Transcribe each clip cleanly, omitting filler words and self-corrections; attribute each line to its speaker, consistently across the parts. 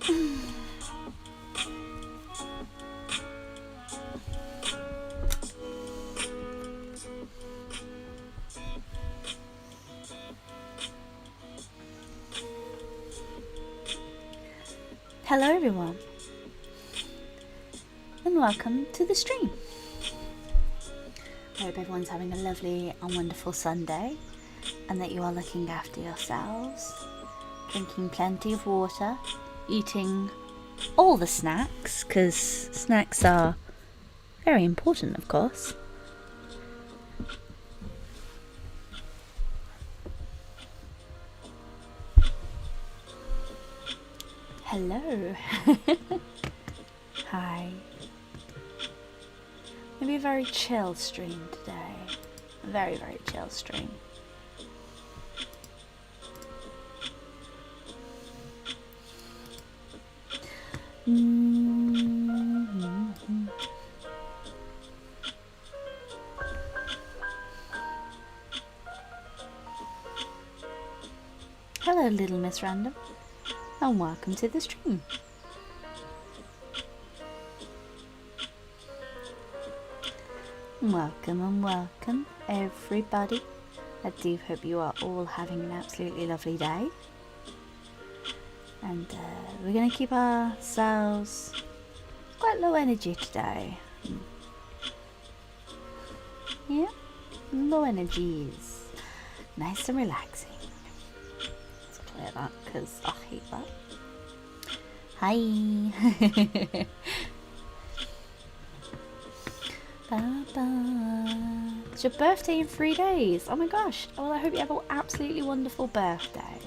Speaker 1: Hello everyone, and welcome to the stream. I hope everyone's having a lovely and wonderful Sunday, and that you are looking after yourselves, drinking plenty of water, eating all the snacks, because snacks are very important, of course. Hello. Hi. Maybe a very chill stream today. A very, very chill stream. Hello, little Miss Random, and welcome to the stream. Welcome and welcome, everybody. I do hope you are all having an absolutely lovely day. And we're going to keep ourselves quite low energy today. Yeah, low energies. Nice and relaxing. Let's clear that because I hate that. Hi. It's your birthday in 3 days. Oh my gosh. Well, I hope you have an absolutely wonderful birthday.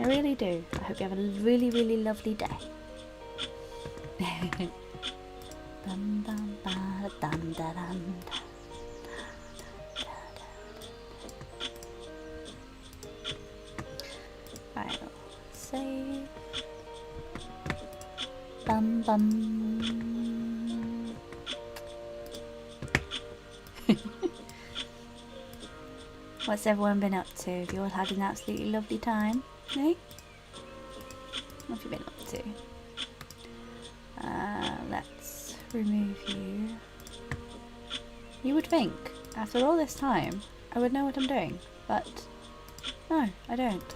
Speaker 1: I really do. I hope you have a really, really lovely day. I'll save. Bum bum. What's everyone been up to? Have you all had an absolutely lovely time? Eh? What have you been up to? Let's remove you. You would think, after all this time, I would know what I'm doing, but no, I don't.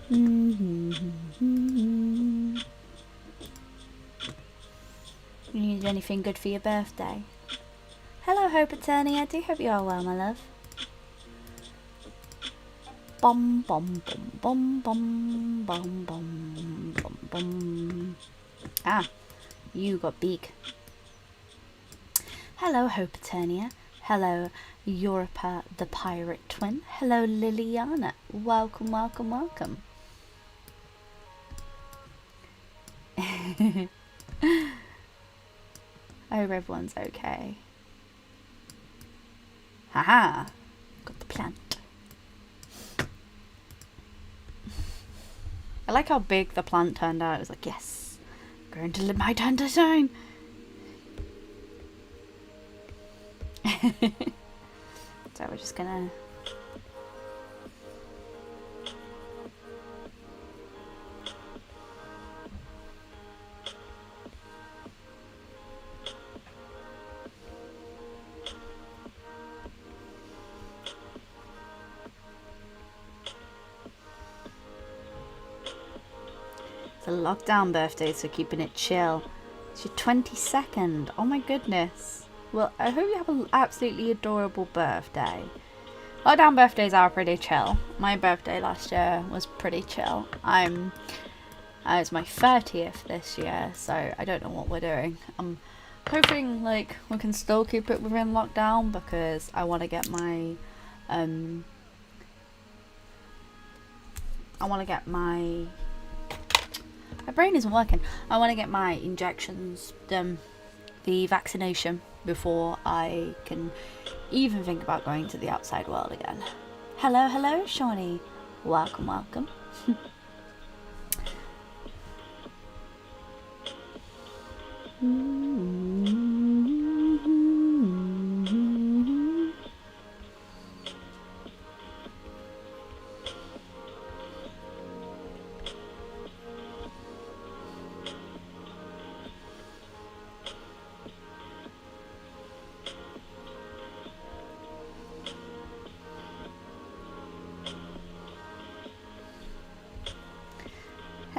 Speaker 1: You need anything good for your birthday? Hello, Hope Attorney. I do hope you are well, my love. Bum bum bum bum bum bum bum bum bum. Ah, you got beak. Hello, Hope Eternia. Hello, Europa the Pirate Twin. Hello, Liliana. Welcome, welcome, welcome. I hope everyone's okay. Haha, got the plant. I like how big the plant turned out. It was like, yes, I'm going to live my turn to shine. So we're just gonna it's a lockdown birthday, so keeping it chill. It's your 22nd. Oh my goodness. Well, I hope you have an absolutely adorable birthday. Lockdown birthdays are pretty chill. My birthday last year was pretty chill. It's my 30th this year, so I don't know what we're doing. I'm hoping like we can still keep it within lockdown because I want to get my my brain isn't working. I want to get my injections done, the vaccination, before I can even think about going to the outside world again. Hello, hello, Shawnee. Welcome, welcome.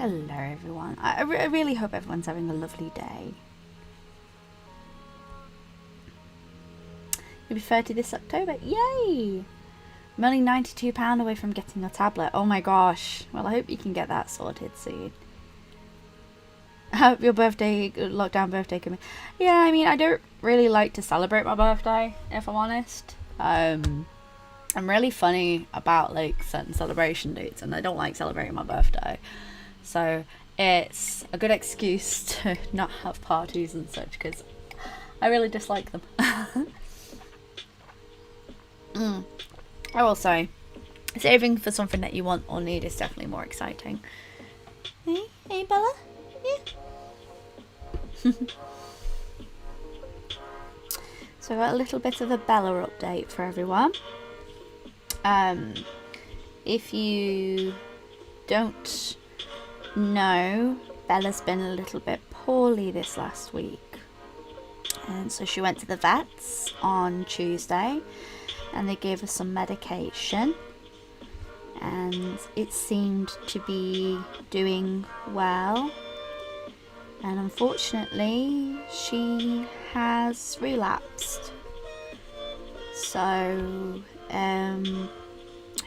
Speaker 1: Hello everyone. I really hope everyone's having a lovely day. You'll be 30 this October. Yay! I'm only £92 away from getting a tablet. Oh my gosh. Well, I hope you can get that sorted soon. I hope your birthday, lockdown birthday can be... Yeah, I mean, I don't really like to celebrate my birthday, if I'm honest. I'm really funny about like certain celebration dates, and I don't like celebrating my birthday. So it's a good excuse to not have parties and such, because I really dislike them. I will say, saving for something that you want or need is definitely more exciting. Hey Bella? Yeah. So I got a little bit of a Bella update for everyone. If you don't know, Bella's been a little bit poorly this last week. And so she went to the vets on Tuesday and they gave her some medication. And it seemed to be doing well. And unfortunately, she has relapsed. So,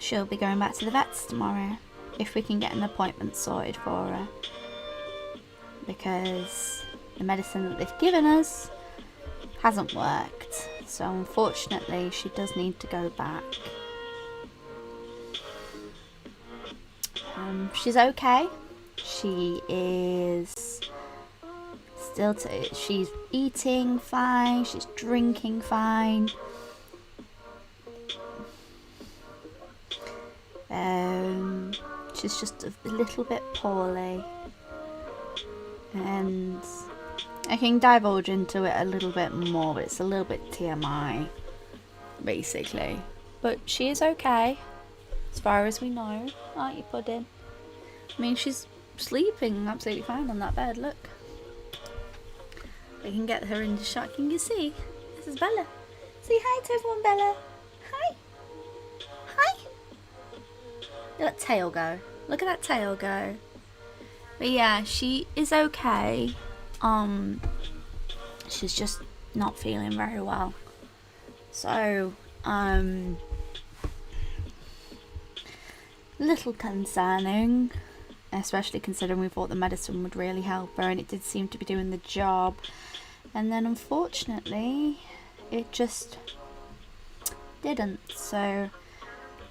Speaker 1: she'll be going back to the vets tomorrow, if we can get an appointment sorted for her. Because the medicine that they've given us hasn't worked. So unfortunately, she does need to go back. She's okay. She is still, she's eating fine, she's drinking fine. She's just a little bit poorly. And I can divulge into it a little bit more, but it's a little bit TMI, basically. But she is okay, as far as we know, aren't you, Puddin'? I mean, she's sleeping absolutely fine on that bed, look. We can get her into shot. Can you see? This is Bella. Say hi to everyone, Bella. Hi. Hi. Look at that tail go. Look at that tail go. But yeah, she is okay. She's just not feeling very well. So, little concerning, especially considering we thought the medicine would really help her, and it did seem to be doing the job. And then unfortunately, it just didn't. So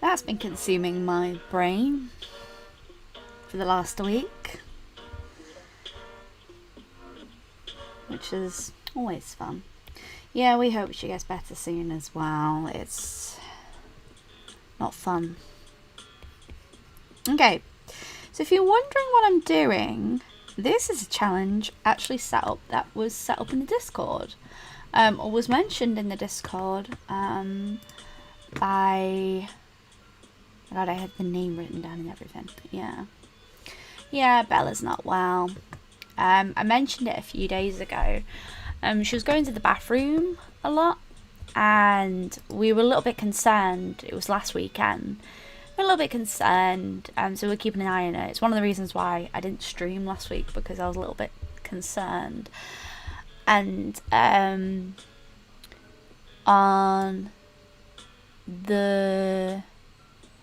Speaker 1: that's been consuming my brain for the last week, which is always fun. Yeah, we hope she gets better soon as well. It's not fun. Okay, so if you're wondering what I'm doing, this is a challenge actually that was set up in the Discord, or was mentioned in the Discord by, God, I had the name written down and everything. Yeah, Bella's not well. I mentioned it a few days ago. She was going to the bathroom a lot, and we were a little bit concerned. It was last weekend. We were a little bit concerned, so we're keeping an eye on it. It's one of the reasons why I didn't stream last week, because I was a little bit concerned. And on the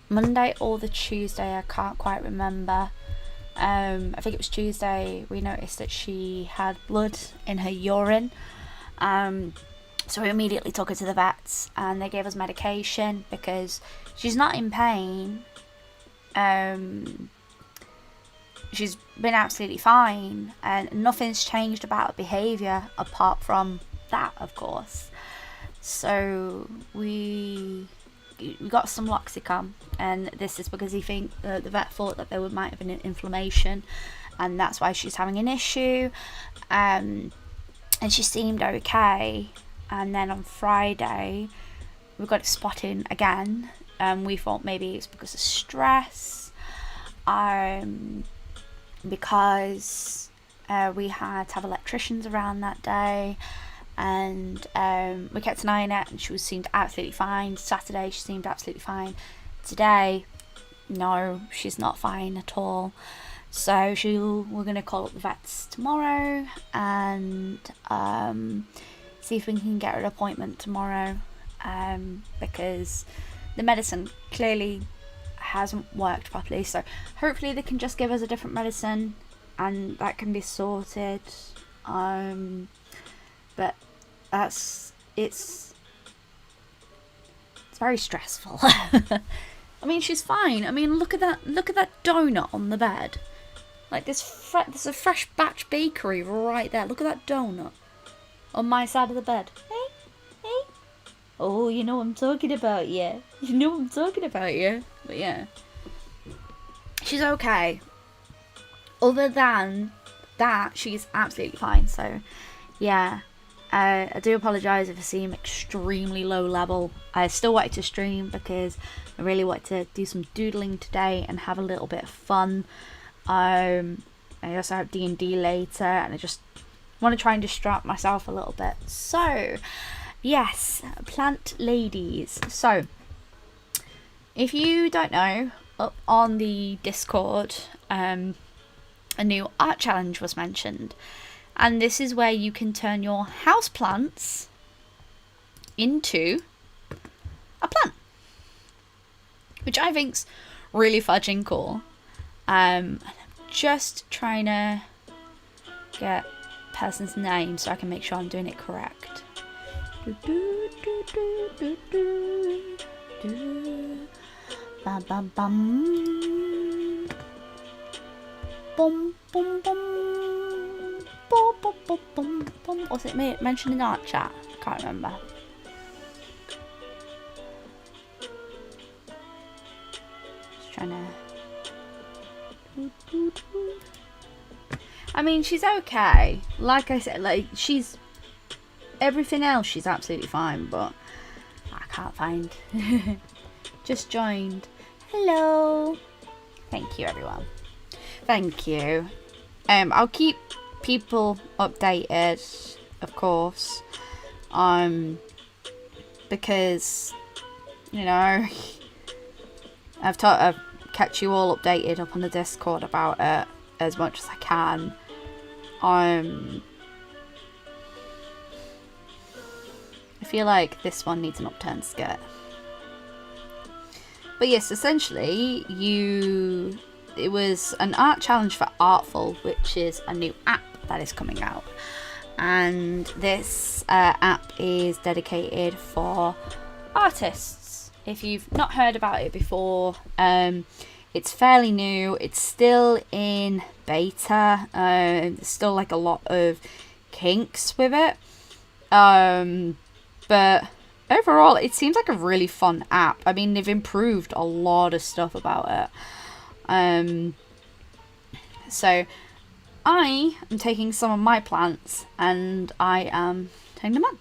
Speaker 1: Monday or the Tuesday, I can't quite remember. I think it was Tuesday, we noticed that she had blood in her urine. So we immediately took her to the vets, and they gave us medication because she's not in pain. She's been absolutely fine, and nothing's changed about her behaviour apart from that, of course. So we got some Loxicon, and this is because the vet thought that there might have been an inflammation, and that's why she's having an issue. And she seemed okay. And then on Friday, we got it spotted again. We thought maybe it's because of stress, because we had to have electricians around that day. And we kept an eye on it, and she seemed absolutely fine. Saturday, she seemed absolutely fine. Today, no, she's not fine at all. So we're going to call up the vets tomorrow and see if we can get an appointment tomorrow, because the medicine clearly hasn't worked properly. So hopefully they can just give us a different medicine and that can be sorted. But it's very stressful. I mean, she's fine. I mean, look at that donut on the bed. Like there's a fresh batch bakery right there. Look at that donut on my side of the bed. Hey. Oh, you know what I'm talking about, yeah. You know what I'm talking about, yeah. But yeah, she's okay. Other than that, she's absolutely fine. So yeah, I do apologise if I seem extremely low level. I still wanted to stream because I really wanted to do some doodling today and have a little bit of fun. I also have D&D later and I just want to try and distract myself a little bit. So yes, plant ladies. So if you don't know, up on the Discord, a new art challenge was mentioned. And this is where you can turn your houseplants into a plant, which I think's really fudging cool. I'm just trying to get person's name so I can make sure I'm doing it correct. Bum bum bum. Bum bum bum. Bum bum bum bum bum. Was it mentioned in art chat? I can't remember. Just trying to. I mean, she's okay. Like I said, like she's everything else. She's absolutely fine, but I can't find. Just joined. Hello. Thank you, everyone. Thank you. I'll keep people updated, of course. Because you know, I've kept you all updated up on the Discord about it as much as I can. I feel like this one needs an upturned skirt. But yes, essentially, it was an art challenge for Artful, which is a new app that is coming out. And this app is dedicated for artists. If you've not heard about it before, it's fairly new. It's still in beta. There's still like a lot of kinks with it. But overall, it seems like a really fun app. I mean, they've improved a lot of stuff about it. So I am taking some of my plants and I am turning them on.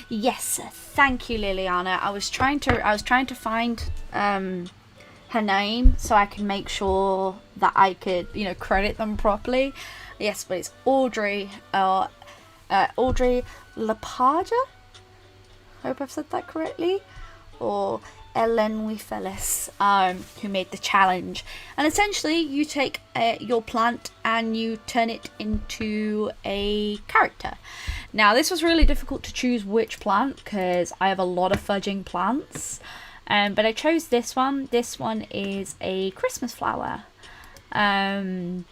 Speaker 1: Yes, thank you, Liliana. I was trying to find her name so I can make sure that I could, credit them properly. Yes, but it's Audrey Laparja. Hope I've said that correctly. Or Ellen Phyllis, who made the challenge. And essentially, you take your plant and you turn it into a character. Now, this was really difficult to choose which plant because I have a lot of fudging plants. But I chose this one. This one is a Christmas flower. I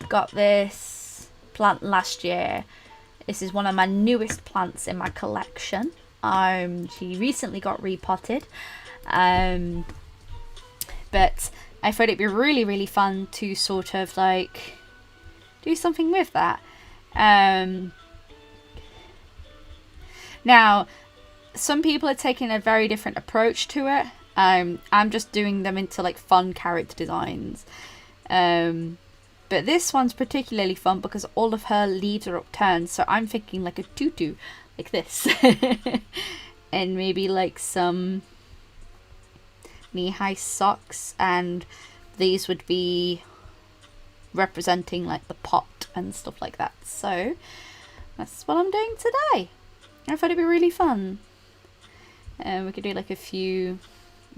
Speaker 1: got this plant last year. This is one of my newest plants in my collection. She recently got repotted. But I thought it'd be really, really fun to sort of like do something with that. Now, some people are taking a very different approach to it. I'm just doing them into like fun character designs. But this one's particularly fun because all of her leaves are upturned. So I'm thinking like a tutu, like this. And maybe like some knee-high socks. And these would be representing like the pot and stuff like that. So that's what I'm doing today. I thought it'd be really fun. We could do like a few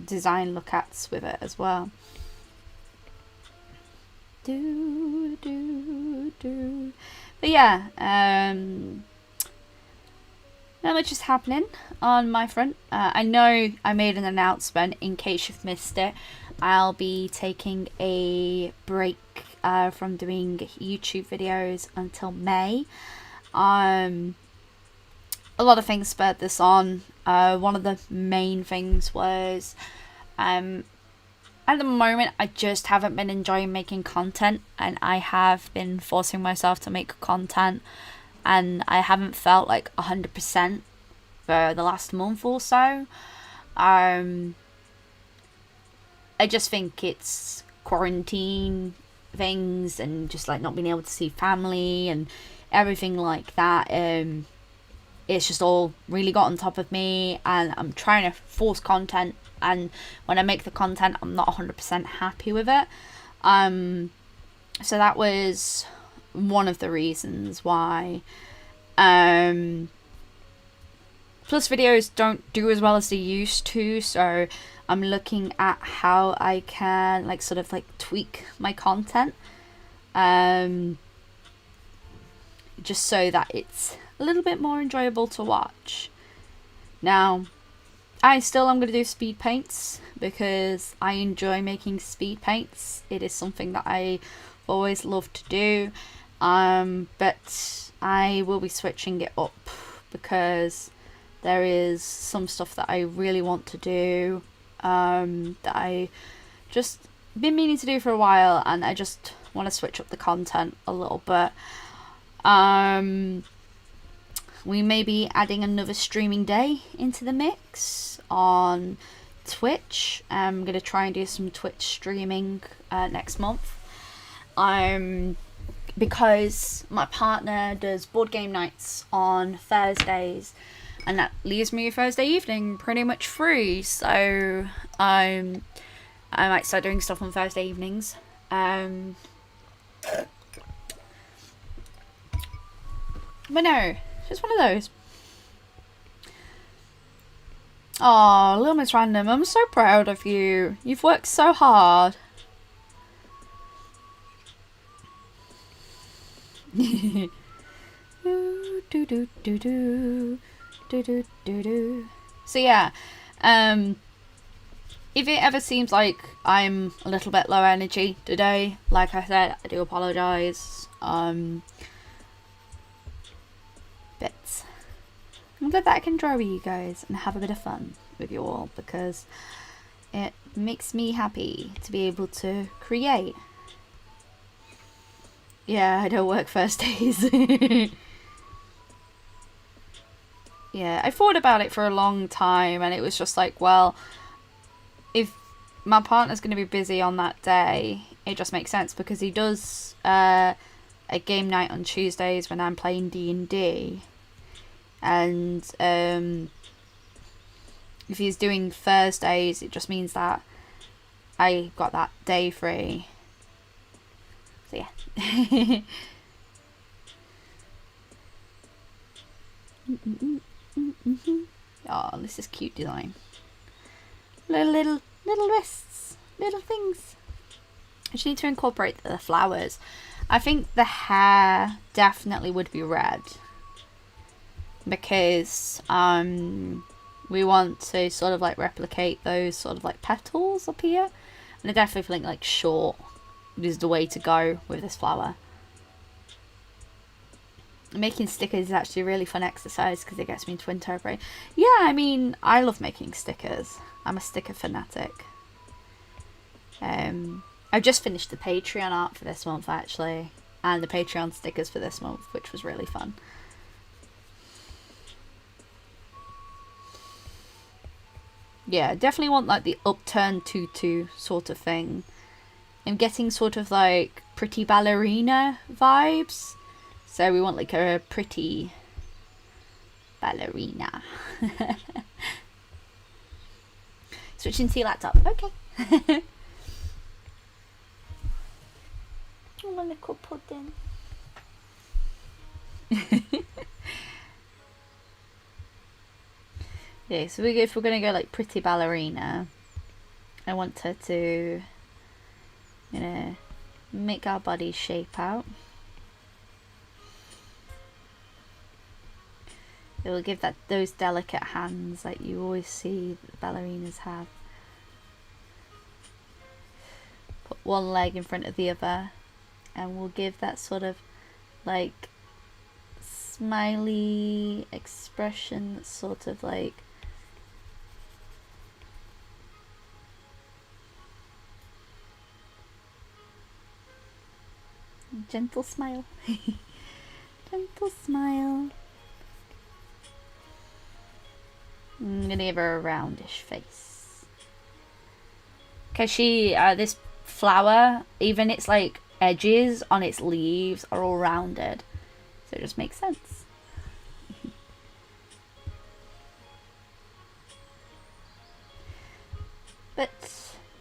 Speaker 1: design look-ats with it as well. But yeah, not much is happening on my front. I know I made an announcement in case you've missed it. I'll be taking a break from doing YouTube videos until May. A lot of things spurred this on. One of the main things was at the moment I just haven't been enjoying making content, and I have been forcing myself to make content, and I haven't felt like 100% for the last month or so. I just think it's quarantine things and just like not being able to see family and everything like that. It's just all really got on top of me, and I'm trying to force content, and when I make the content I'm not 100% happy with it. So that was one of the reasons why. Plus videos don't do as well as they used to, so I'm looking at how I can like sort of like tweak my content, just so that it's a little bit more enjoyable to watch. Now, I still am going to do speed paints because I enjoy making speed paints. It is something that I always loved to do, but I will be switching it up because there is some stuff that I really want to do, that I just been meaning to do for a while, and I just want to switch up the content a little bit. We may be adding another streaming day into the mix on Twitch. I'm going to try and do some Twitch streaming next month. Because my partner does board game nights on Thursdays, and that leaves me Thursday evening pretty much free. So I might start doing stuff on Thursday evenings. But no, just one of those. Oh, Little Miss Random, I'm so proud of you. You've worked so hard. So yeah, if it ever seems like I'm a little bit low energy today, like I said, I do apologise. But I'm glad that I can draw with you guys and have a bit of fun with you all, because it makes me happy to be able to create. Yeah, I don't work Thursdays. Yeah, I thought about it for a long time, and it was just like, well, if my partner's going to be busy on that day, it just makes sense, because he does a game night on Tuesdays when I'm playing D&D, and if he's doing Thursdays, it just means that I got that day free. So yeah. Oh, this is cute design. Little wrists, little things. I just need to incorporate the flowers. I think the hair definitely would be red, because we want to sort of like replicate those sort of like petals up here, and I definitely think like short is the way to go with this flower. Making stickers is actually a really fun exercise because it gets me into interpret. Yeah, I mean, I love making stickers. I'm a sticker fanatic. I've just finished the Patreon art for this month actually, and the Patreon stickers for this month, which was really fun. Yeah, definitely want like the upturned tutu sort of thing. I'm getting sort of like pretty ballerina vibes. So we want like a pretty ballerina. Switching to your laptop. Okay. Oh, my little pudding. Yeah, so if we're going to go like pretty ballerina, I want her to, you know, make our body shape out. It will give those delicate hands that you always see that ballerinas have. Put one leg in front of the other, and we'll give that sort of like smiley expression that's sort of like gentle smile. Gentle smile. I'm gonna give her a roundish face. Cause this flower, even its like edges on its leaves are all rounded. So it just makes sense. But,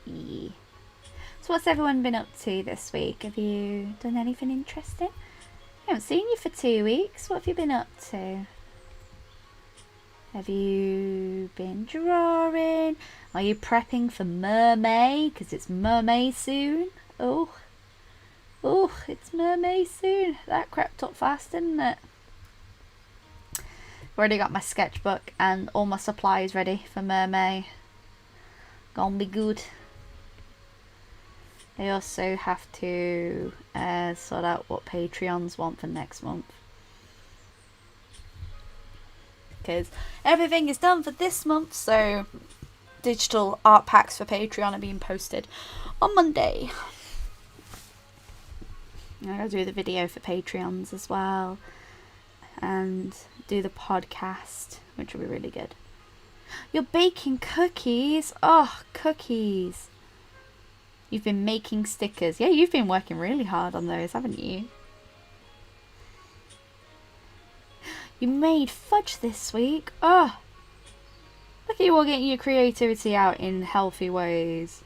Speaker 1: yeah. So what's everyone been up to this week? Have you done anything interesting? I haven't seen you for 2 weeks. What have you been up to? Have you been drawing? Are you prepping for Mermay? Because it's Mermay soon. Oh, it's Mermay soon. That crept up fast, didn't it? I've already got my sketchbook and all my supplies ready for Mermay. Gonna be good. I also have to sort out what Patreons want for next month. Because everything is done for this month, so digital art packs for Patreon are being posted on Monday. I gotta do the video for Patreons as well, and do the podcast, which will be really good. You're baking cookies. Oh, cookies. You've been making stickers. Yeah, you've been working really hard on those, haven't you? You made fudge this week. Oh, look at you all getting your creativity out in healthy ways.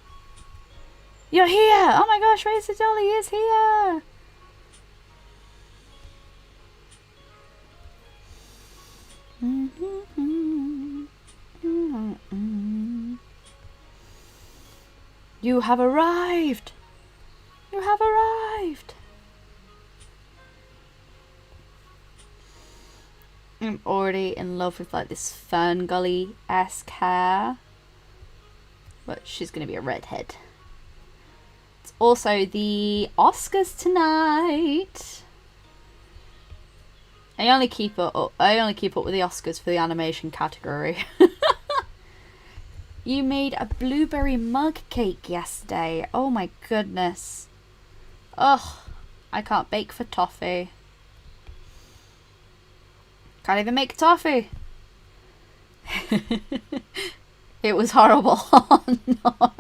Speaker 1: You're here. Oh my gosh, Racer Dolly is here. You have arrived. You have arrived. I'm already in love with like this Ferngully-esque hair, but she's gonna be a redhead. It's also the Oscars tonight. I only keep up with the Oscars for the animation category. You made a blueberry mug cake yesterday. Oh my goodness. Ugh, I can't bake for toffee. Can't even make toffee. It was horrible. Oh no.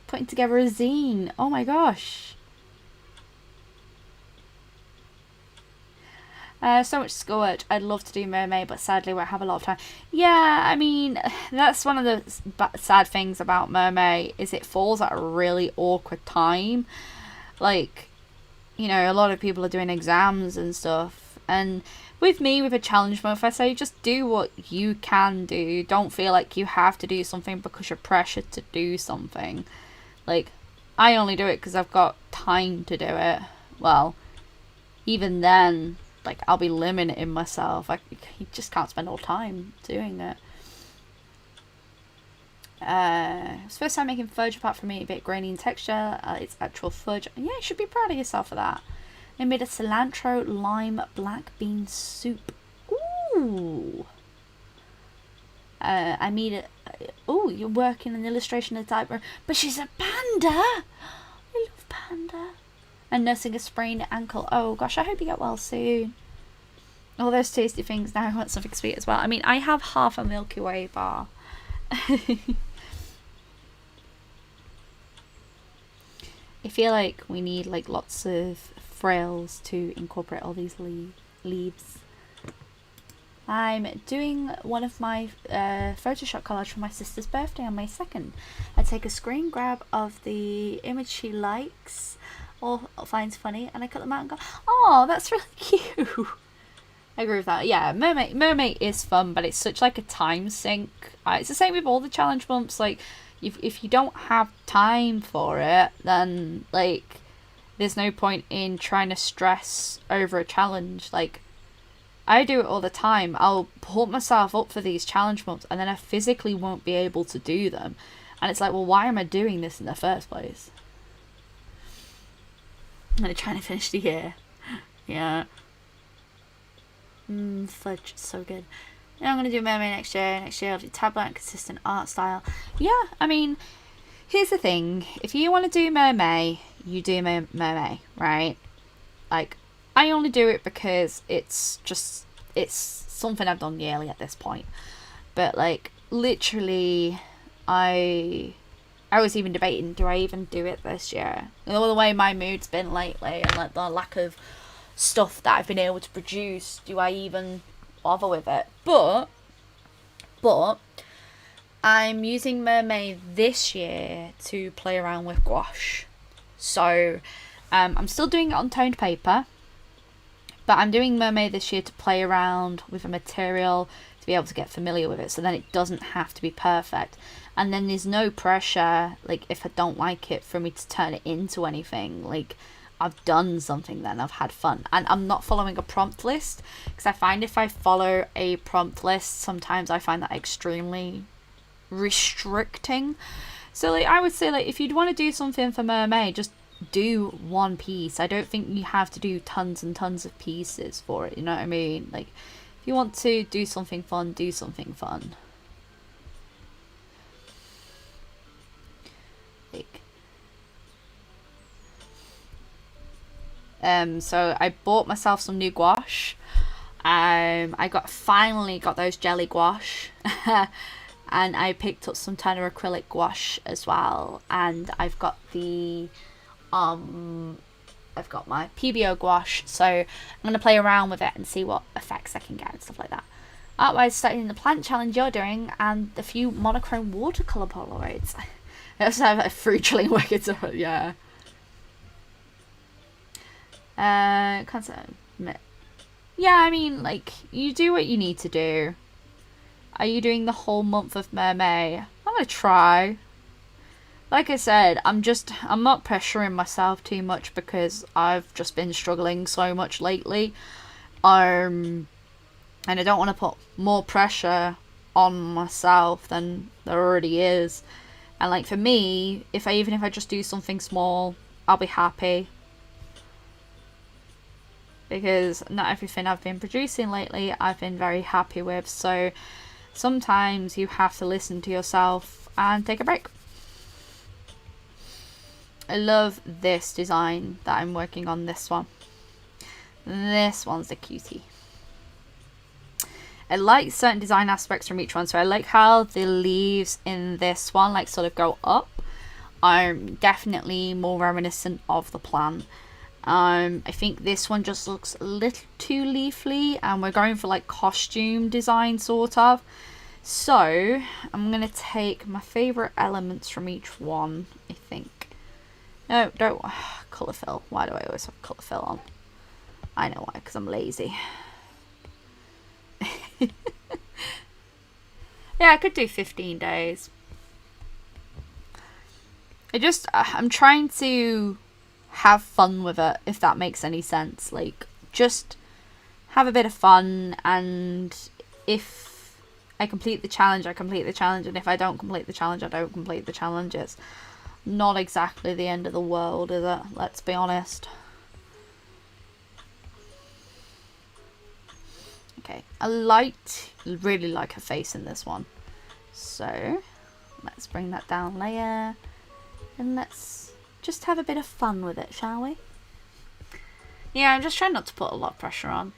Speaker 1: Putting together a zine. Oh my gosh. So much schoolwork. I'd love to do Mermay, but sadly won't have a lot of time. Yeah, I mean, that's one of the sad things about Mermay, is it falls at a really awkward time. Like, you know, a lot of people are doing exams and stuff. And with me, with a challenge month, I say just do what you can do. Don't feel like you have to do something because you're pressured to do something. Like, I only do it because I've got time to do it. Well, even then, like, I'll be limiting myself. You just can't spend all time doing it. It's the first time making fudge, apart from it a bit grainy in texture. It's actual fudge. Yeah, you should be proud of yourself for that. I made a cilantro lime black bean soup. Ooh. I made it. Oh, you're working an illustration of the diaper, but she's a panda. I love panda. And nursing a sprained ankle. Oh gosh, I hope you get well soon. All those tasty things. Now I want something sweet as well. I mean, I have half a Milky Way bar. I feel like we need like lots of frills to incorporate all these leaves. I'm doing one of my Photoshop collage for my sister's birthday on May 2nd. I take a screen grab of the image she likes or finds funny, and I cut them out and go, oh, that's really cute. I agree with that. Yeah, Mermay is fun, but it's such like a time sink. It's the same with all the challenge months. Like, if you don't have time for it, then like there's no point in trying to stress over a challenge. Like, I do it all the time. I'll put myself up for these challenge months and then I physically won't be able to do them. And it's like, well, why am I doing this in the first place? I'm going to try to finish the year. Yeah. Fudge, so good. Yeah, I'm going to do Mermay next year. Next year I'll do tablet and consistent art style. Yeah, I mean, here's the thing. If you want to do Mermay, you do Mermay, right? Like, I only do it because it's something I've done yearly at this point. But like, literally, I was even debating, do I even do it this year? And all the way my mood's been lately, and like the lack of stuff that I've been able to produce, do I even bother with it? But I'm using Mermay this year to play around with gouache. So I'm still doing it on toned paper, but I'm doing Mermay this year to play around with a material, to be able to get familiar with it, so then it doesn't have to be perfect. And then there's no pressure, like, if I don't like it, for me to turn it into anything. Like, I've done something then, I've had fun. And I'm not following a prompt list, because I find if I follow a prompt list, sometimes I find that extremely restricting. So like, I would say, like, if you'd want to do something for Mermay, just do one piece. I don't think you have to do tons and tons of pieces for it, you know what I mean? Like, if you want to do something fun, do something fun. Like, so I bought myself some new gouache. I finally got those jelly gouache. And I picked up some Turner acrylic gouache as well. And I've got the I've got my PBO gouache, so I'm going to play around with it and see what effects I can get and stuff like that. Artwise, studying the plant challenge you're doing and a few monochrome watercolour Polaroids. I also have a fruit chilling wicked, so yeah. Yeah, I mean, like, you do what you need to do. Are you doing the whole month of Mermay? I'm going to try. Like I said, I'm not pressuring myself too much because I've just been struggling so much lately. And I don't want to put more pressure on myself than there already is. And like, for me, even if I just do something small, I'll be happy. Because not everything I've been producing lately I've been very happy with. So sometimes you have to listen to yourself and take a break. I love this design that I'm working on, this one. This one's the cutie. I like certain design aspects from each one. So I like how the leaves in this one like sort of go up. I'm definitely more reminiscent of the plant. I think this one just looks a little too leafy, and we're going for like costume design sort of. So I'm going to take my favourite elements from each one, I think. No, don't. Colour fill. Why do I always have colour fill on? I know why, because I'm lazy. Yeah, I could do 15 days. I'm trying to have fun with it, if that makes any sense. Like, just have a bit of fun, and if I complete the challenge, I complete the challenge, and if I don't complete the challenge, I don't complete the challenge. It's not exactly the end of the world, is it? Let's be honest. Okay, I really like her face in this one. So let's bring that down layer, and let's just have a bit of fun with it, shall we? Yeah, I'm just trying not to put a lot of pressure on.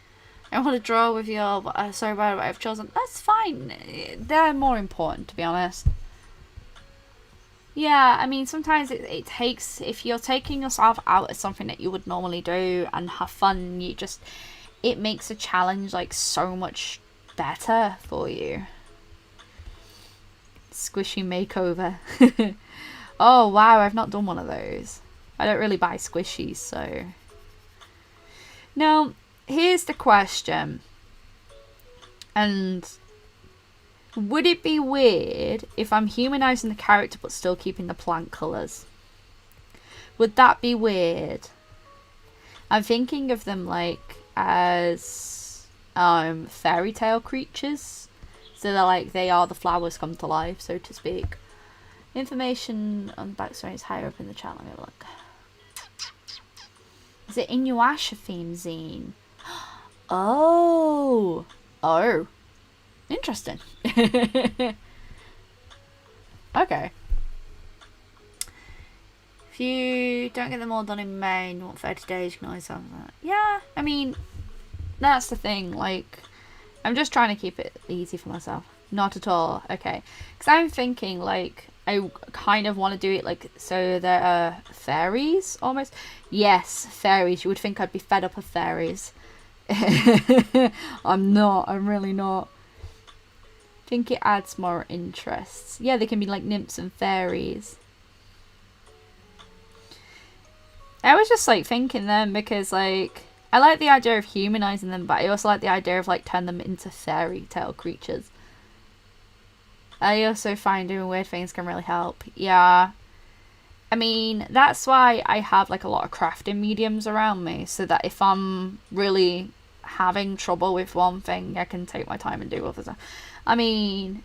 Speaker 1: I want to draw with your sorry about what I've chosen. That's fine. They're more important, to be honest. Yeah, I mean, sometimes it takes, if you're taking yourself out of something that you would normally do and have fun, it makes a challenge like so much better for you. Squishy makeover. Oh wow, I've not done one of those. I don't really buy squishies, so. Now, here's the question. And Would it be weird if I'm humanizing the character but still keeping the plant colours? Would that be weird? I'm thinking of them like as fairy tale creatures. So they're like, they are the flowers come to life, so to speak. Information on the backstory is higher up in the chat. Let me have a look. Is it Inuyasha theme zine? Oh. Oh. Interesting. Okay. If you don't get them all done in May, you want 30 days, you can always have that. Yeah, I mean, that's the thing. Like, I'm just trying to keep it easy for myself. Not at all. Okay. Because I'm thinking, like, I kind of want to do it, like, so there are fairies, almost. Yes, fairies. You would think I'd be fed up of fairies. I'm not. I'm really not. I think it adds more interest. Yeah, they can be, like, nymphs and fairies. I was just, like, thinking them because, like, I like the idea of humanizing them, but I also like the idea of, like, turning them into fairy tale creatures. I also find doing weird things can really help. Yeah. I mean, that's why I have, like, a lot of crafting mediums around me, so that if I'm really having trouble with one thing, I can take my time and do other stuff. I mean,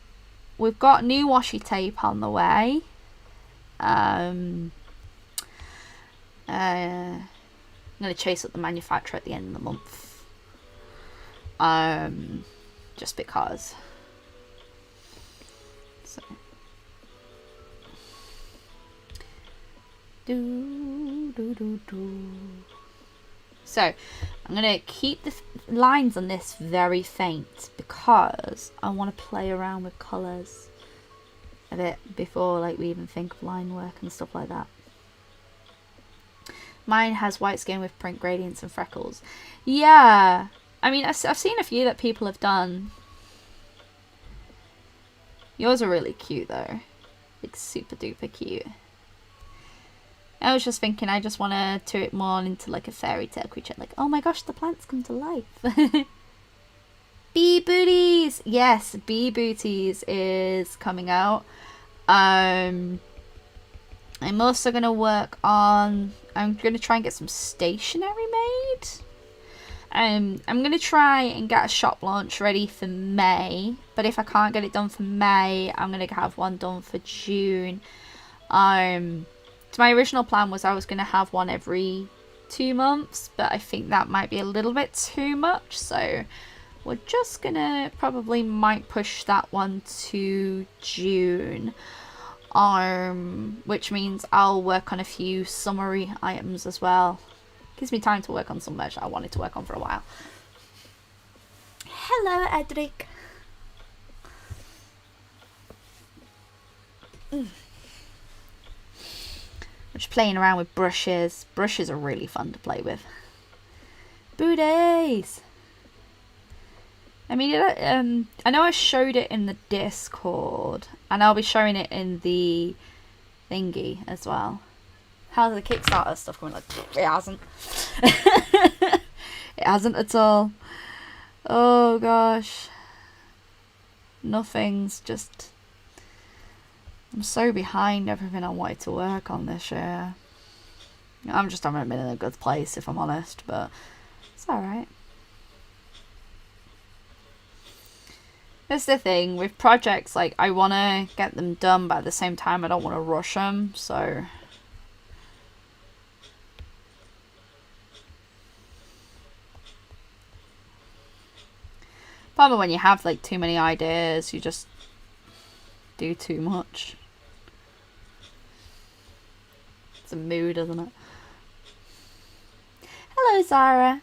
Speaker 1: we've got new washi tape on the way. I'm going to chase up the manufacturer at the end of the month. Just because. So. So, I'm going to keep the lines on this very faint because I want to play around with colours a bit before, like, we even think of line work and stuff like that. Mine has white skin with print gradients and freckles. Yeah. I mean, I've seen a few that people have done. Yours are really cute, though. Like, super duper cute. I was just thinking, I just want to turn it more into, like, a fairy tale creature. Like, oh my gosh, the plants come to life. Bee Booties! Yes, Bee Booties is coming out. I'm also going to work on... I'm going to try and get some stationery made. I'm going to try and get a shop launch ready for May. But if I can't get it done for May, I'm going to have one done for June. So my original plan was I was going to have one every 2 months. But I think that might be a little bit too much. So we're just going to probably might push that one to June. Which means I'll work on a few summary items as well. Gives me time to work on some merch that I wanted to work on for a while. Hello, Edric. I'm just playing around with brushes. Brushes are really fun to play with. Booties! I mean, I know I showed it in the Discord, and I'll be showing it in the thingy as well. How's the Kickstarter stuff going? Like, it hasn't. It hasn't at all. Oh gosh. Nothing's just... I'm so behind everything I wanted to work on this year. I'm just haven't been in a good place, if I'm honest, but it's alright. That's the thing with projects, like, I want to get them done, but at the same time I don't want to rush them, so probably when you have, like, too many ideas, you just do too much. It's a mood, isn't it? Hello, Zara.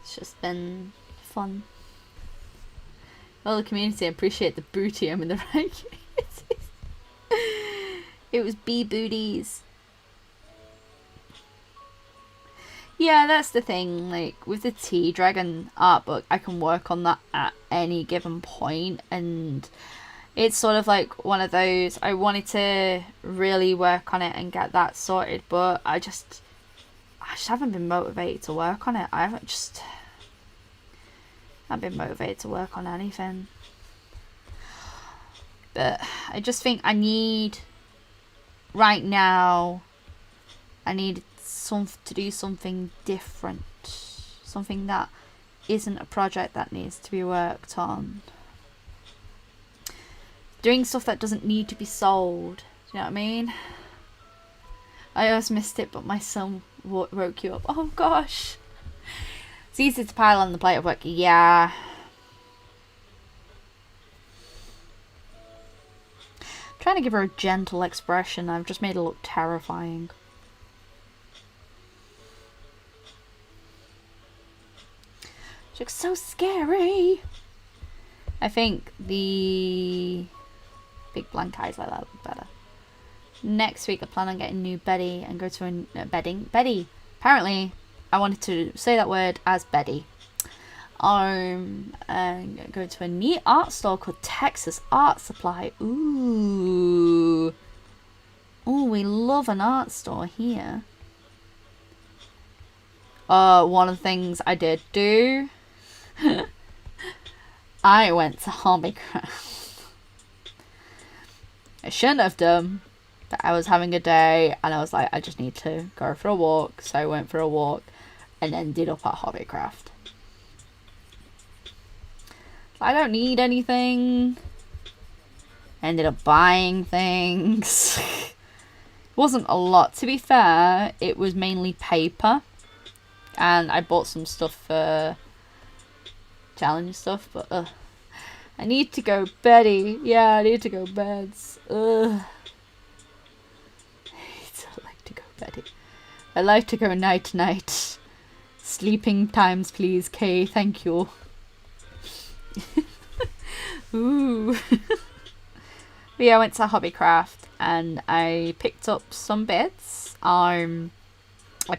Speaker 1: It's just been fun. Well, the community appreciate the booty. I'm in the right. It was Bee Booties. Yeah, that's the thing. Like with the Tea Dragon art book, I can work on that at any given point, and it's sort of like one of those. I wanted to really work on it and get that sorted, but I I just haven't been motivated to work on it. I haven't been motivated to work on anything. But I just think I need, right now, I need to do something different. Something that isn't a project that needs to be worked on. Doing stuff that doesn't need to be sold. Do you know what I mean? I almost missed it, but my son woke you up. Oh gosh. It's easy to pile on the plate of work. Yeah. I'm trying to give her a gentle expression. I've just made her look terrifying. She looks so scary. I think the big blank eyes like that look better. Next week I plan on getting new Betty and go to a Betty. Apparently I wanted to say that word as Betty. And go to a neat art store called Texas Art Supply. Ooh, we love an art store here. One of the things I did do, I went to Hobbycraft. I shouldn't have done, but I was having a day and I was like, I just need to go for a walk. So I went for a walk and ended up at Hobbycraft. I don't need anything. I ended up buying things. It wasn't a lot, to be fair. It was mainly paper. And I bought some stuff for challenge stuff, but I need to go Betty. Yeah, I need to go beds. I like to go Betty. I like to go night to night. Sleeping times, please, Kay. Thank you. Ooh. But yeah, I went to Hobbycraft and I picked up some bits. I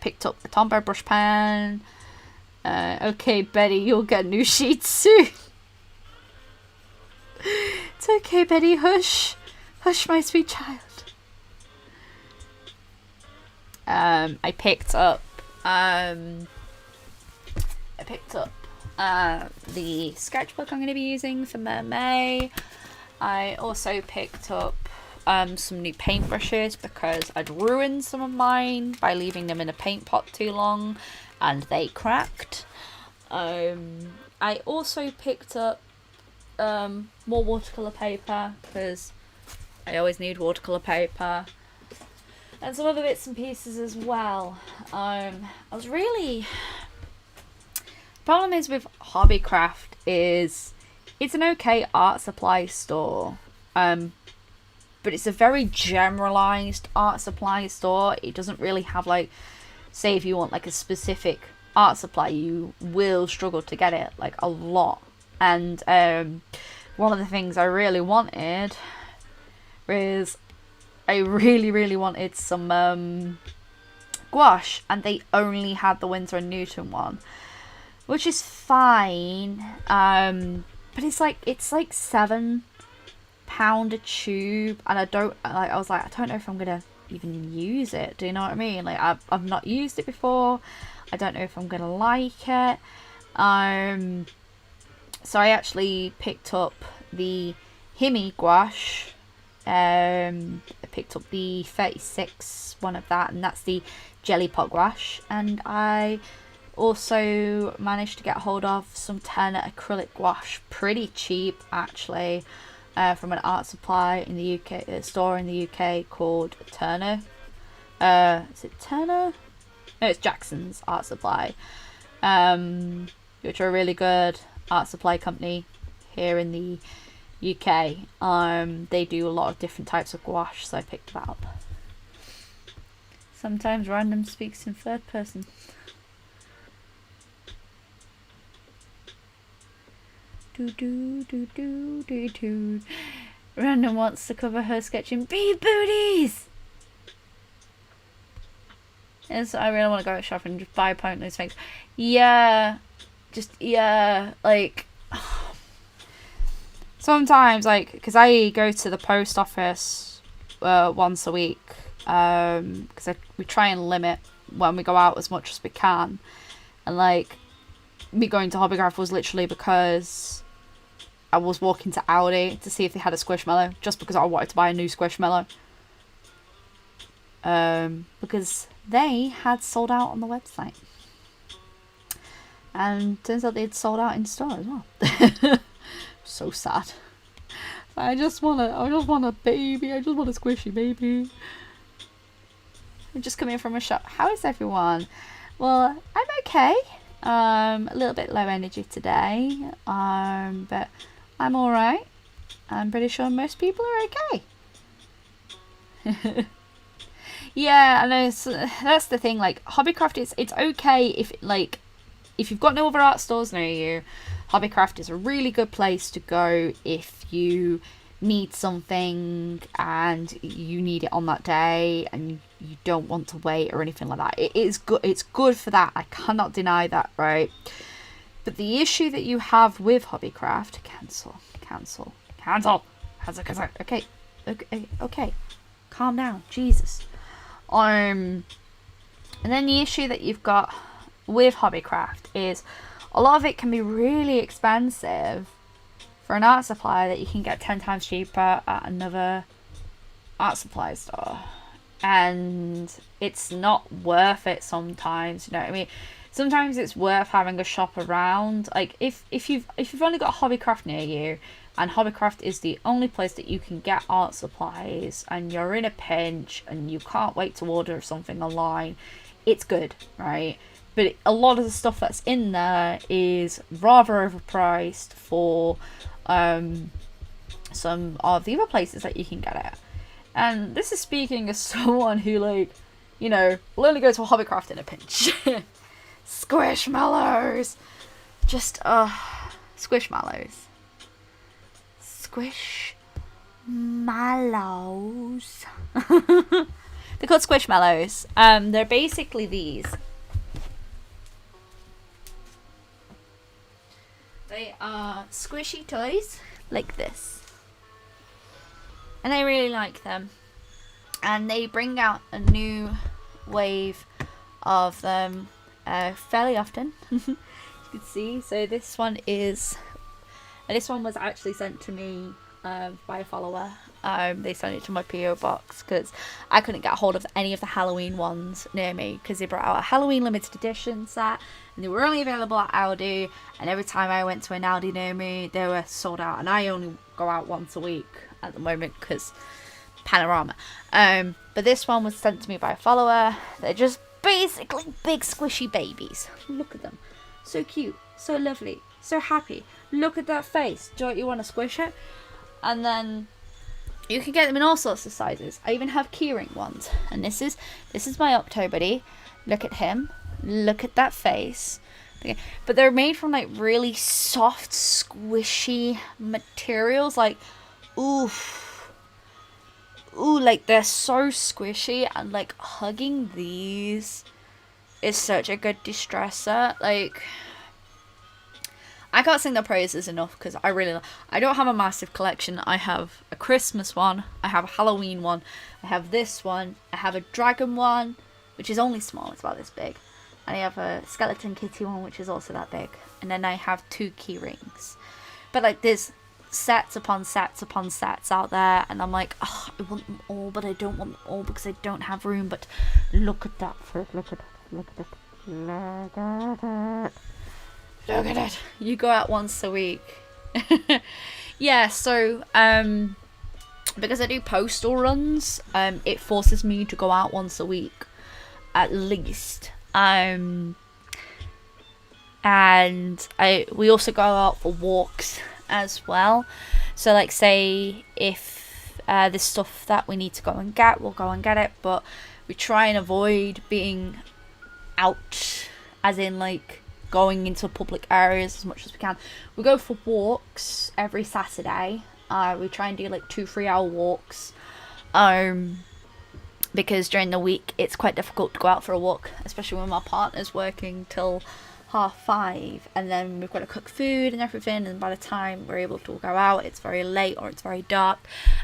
Speaker 1: picked up the Tombow brush pen. Okay, Betty, you'll get new sheets soon. It's okay, Betty. Hush. Hush, my sweet child. I picked up the sketchbook I'm going to be using for Mermay. I also picked up some new paintbrushes because I'd ruined some of mine by leaving them in a paint pot too long and they cracked. I also picked up more watercolour paper because I always need watercolour paper, and some other bits and pieces as well. Problem is with Hobbycraft is it's an okay art supply store, but it's a very generalized art supply store. It doesn't really have, like, say if you want like a specific art supply, you will struggle to get it, like, a lot. And one of the things I really wanted was I really wanted some gouache, and they only had the Winsor & Newton one, which is fine, but it's like £7 a tube, and I was like, I don't know if I'm gonna even use it. Do you know what I mean? Like, I've not used it before. I don't know if I'm gonna like it. So I actually picked up the Himi gouache. I picked up the 36 one of that, and that's the Jelly Pot gouache. And I also managed to get hold of some Turner acrylic gouache, pretty cheap actually, from an art supply in the UK, store in the UK called Turner. Is it Turner? No, it's Jackson's Art Supply, which are a really good art supply company here in the UK. They do a lot of different types of gouache, so I picked that up. Sometimes random speaks in third person. Do. Random wants to cover her sketching bead booties. And so I really want to go shopping and just buy pointless things. Yeah, like sometimes, like, because I go to the post office once a week, because we try and limit when we go out as much as we can. And like, me going to Hobbycraft was literally because I was walking to Aldi to see if they had a Squishmallow, just because I wanted to buy a new Squishmallow. Because they had sold out on the website. And turns out they'd sold out in store as well. So sad. I just want a baby. I just want a squishy baby. I'm just coming from a shop. How is everyone? Well, I'm okay. A little bit low energy today. But I'm alright. I'm pretty sure most people are okay. Yeah, I know. That's the thing. Like, Hobbycraft, it's okay if you've got no other art stores near you. Hobbycraft is a really good place to go if you need something and you need it on that day and you don't want to wait or anything like that. It is good. It's good for that. I cannot deny that, right? But the issue that you have with Hobbycraft, cancel. Okay. Calm down, Jesus. And then the issue that you've got with Hobbycraft is a lot of it can be really expensive for an art supply that you can get 10 times cheaper at another art supply store. And it's not worth it sometimes, you know what I mean? Sometimes it's worth having a shop around. Like, if you've only got Hobbycraft near you, and Hobbycraft is the only place that you can get art supplies, and you're in a pinch and you can't wait to order something online, it's good, right? But a lot of the stuff that's in there is rather overpriced for some of the other places that you can get it. And this is speaking as someone who, like, you know, will only go to a Hobbycraft in a pinch. Squishmallows! Just, Squishmallows. Squishmallows. They're called Squishmallows. They're basically these. They are squishy toys like this. And I really like them. And they bring out a new wave of them fairly often. You can see. So this one was actually sent to me by a follower. They sent it to my P.O. box because I couldn't get a hold of any of the Halloween ones near me because they brought out a Halloween limited edition set and they were only available at Aldi, and every time I went to an Aldi near me they were sold out, and I only go out once a week at the moment because Panorama. But this one was sent to me by a follower. They're just basically big squishy babies. Look at them, so cute, so lovely, so happy. Look at that face. Don't you want to squish it? And then you can get them in all sorts of sizes. I even have keyring ones. And this is my Octo buddy. Look at him. Look at that face. Okay. But they're made from like really soft, squishy materials. Like, ooh, like they're so squishy, and like hugging these is such a good distressor. Like, I can't sing their praises enough because I don't have a massive collection. I have a Christmas one, I have a Halloween one, I have this one, I have a dragon one, which is only small, it's about this big, and I have a skeleton kitty one, which is also that big, and then I have 2 key rings. But like, there's sets upon sets upon sets out there, and I'm like, oh, I want them all, but I don't want them all because I don't have room. But look at that, look at it. You go out once a week. Yeah, so because I do postal runs, it forces me to go out once a week at least. And we also go out for walks as well. So like, say if there's stuff that we need to go and get, we'll go and get it, but we try and avoid being out, as in like going into public areas as much as we can. We go for walks every Saturday. We try and do like 2-3 hour walks, because during the week it's quite difficult to go out for a walk, especially when my partner's working till 5:30, and then we've got to cook food and everything, and by the time we're able to go out it's very late or it's very dark.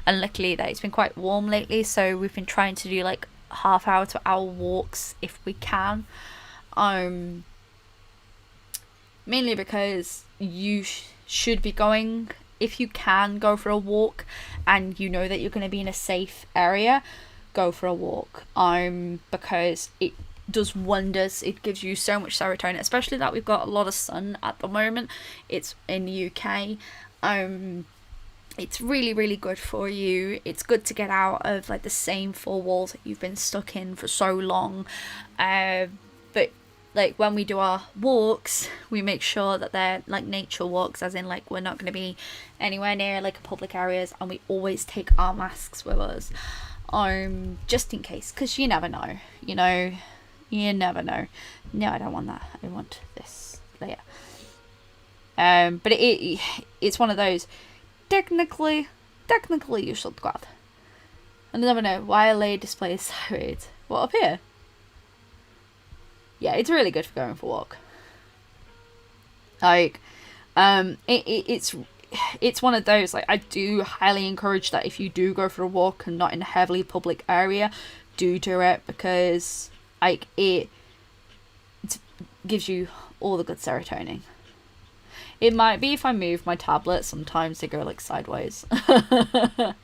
Speaker 1: And luckily that it's been quite warm lately, so we've been trying to do like half-hour to hour walks if we can. Mainly because you should be going, if you can go for a walk and you know that you're going to be in a safe area, go for a walk. Because it does wonders. It gives you so much serotonin, especially that we've got a lot of sun at the moment. It's in the UK. It's really, really good for you. It's good to get out of like the same four walls that you've been stuck in for so long. But like when we do our walks, we make sure that they're like nature walks, as in like we're not going to be anywhere near like public areas, and we always take our masks with us, just in case, because you never know, you never know. No, I don't want that. I want this layer. But it's one of those. Technically you should grab. And I never know why a layer display is so weird. What, up here? Yeah, it's really good for going for a walk. Like, it's one of those, like, I do highly encourage that if you do go for a walk and not in a heavily public area, do it, because like it gives you all the good serotonin. It might be if I move my tablet, sometimes they go like sideways. I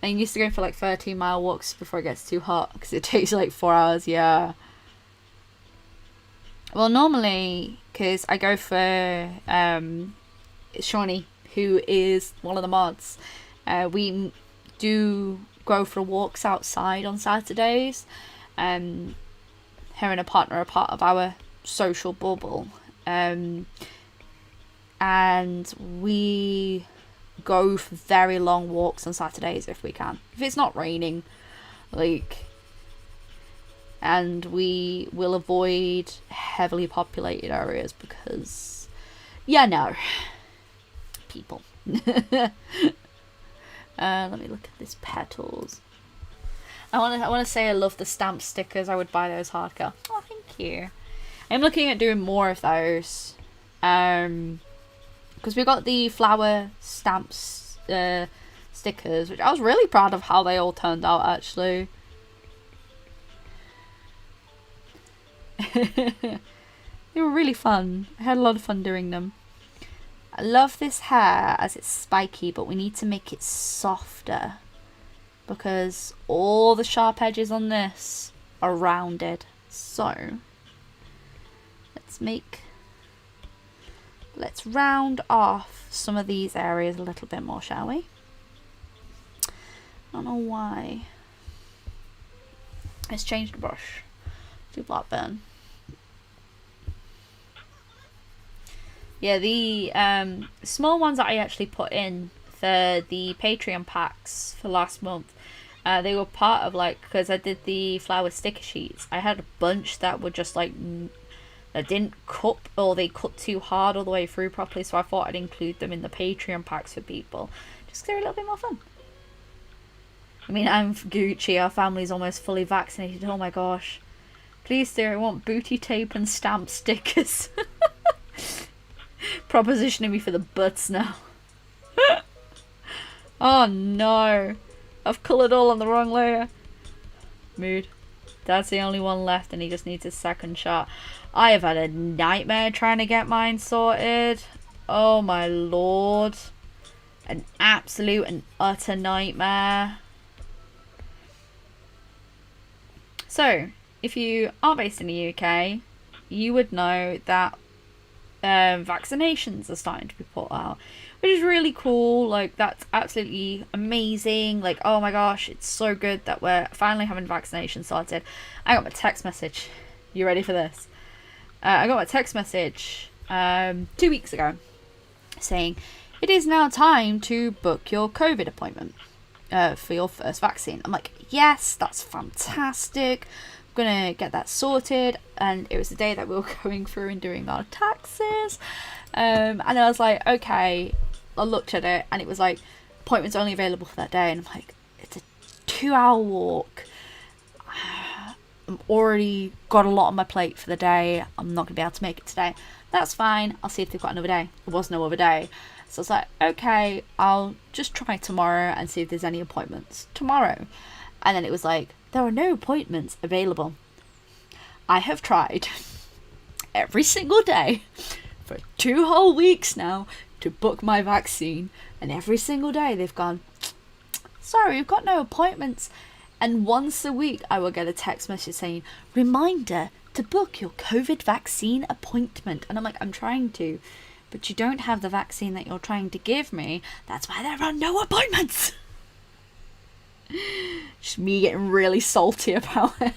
Speaker 1: used to go for like 13-mile walks before it gets too hot, because it takes like 4 hours. Yeah. Well, normally, because I go for Shawnee, who is one of the mods, we do go for walks outside on Saturdays. Her and a partner are part of our social bubble. And we go for very long walks on Saturdays if we can. If it's not raining, like... And we will avoid heavily populated areas because, people. Let me look at these petals. I want to say I love the stamp stickers. I would buy those hardcore. Oh, thank you. I'm looking at doing more of those. Because we got the flower stamps stickers, which I was really proud of how they all turned out, actually. They were really fun. I had a lot of fun doing them. I love this hair as it's spiky, but we need to make it softer because all the sharp edges on this are rounded. So let's round off some of these areas a little bit more, shall we? I don't know why. Let's change the brush to Blackburn. Yeah, the small ones that I actually put in for the Patreon packs for last month, they were part of, like, because I did the flower sticker sheets, I had a bunch that were just like, that didn't cut, or they cut too hard all the way through properly, so I thought I'd include them in the Patreon packs for people, just because they're a little bit more fun. I mean, I'm Gucci, our family's almost fully vaccinated, oh my gosh. Please dear, I want booty tape and stamp stickers. Propositioning me for the butts now. Oh no. I've coloured all on the wrong layer. Mood. That's the only one left and he just needs a second shot. I have had a nightmare trying to get mine sorted. Oh my lord. An absolute and utter nightmare. So, if you are based in the UK, you would know that vaccinations are starting to be put out, which is really cool. Like, that's absolutely amazing. Like, oh my gosh, it's so good that we're finally having vaccination started. I got my text message. You ready for this? I got my text message 2 weeks ago saying it is now time to book your COVID appointment for your first vaccine. I'm like, yes, that's fantastic. Gonna get that sorted. And it was the day that we were going through and doing our taxes, and I was like, okay. I looked at it and it was like appointments only available for that day, and I'm like, it's a 2-hour walk. I'm already got a lot on my plate for the day. I'm not gonna be able to make it today. That's fine, I'll see if they've got another day. There was no other day, so I was like, okay, I'll just try tomorrow and see if there's any appointments tomorrow. And then it was like there are no appointments available. I have tried every single day for 2 whole weeks now to book my vaccine, and every single day they've gone, sorry, we've got no appointments. And once a week I will get a text message saying, reminder to book your COVID vaccine appointment. And I'm like, I'm trying to, but you don't have the vaccine that you're trying to give me. That's why there are no appointments. Just me getting really salty about it.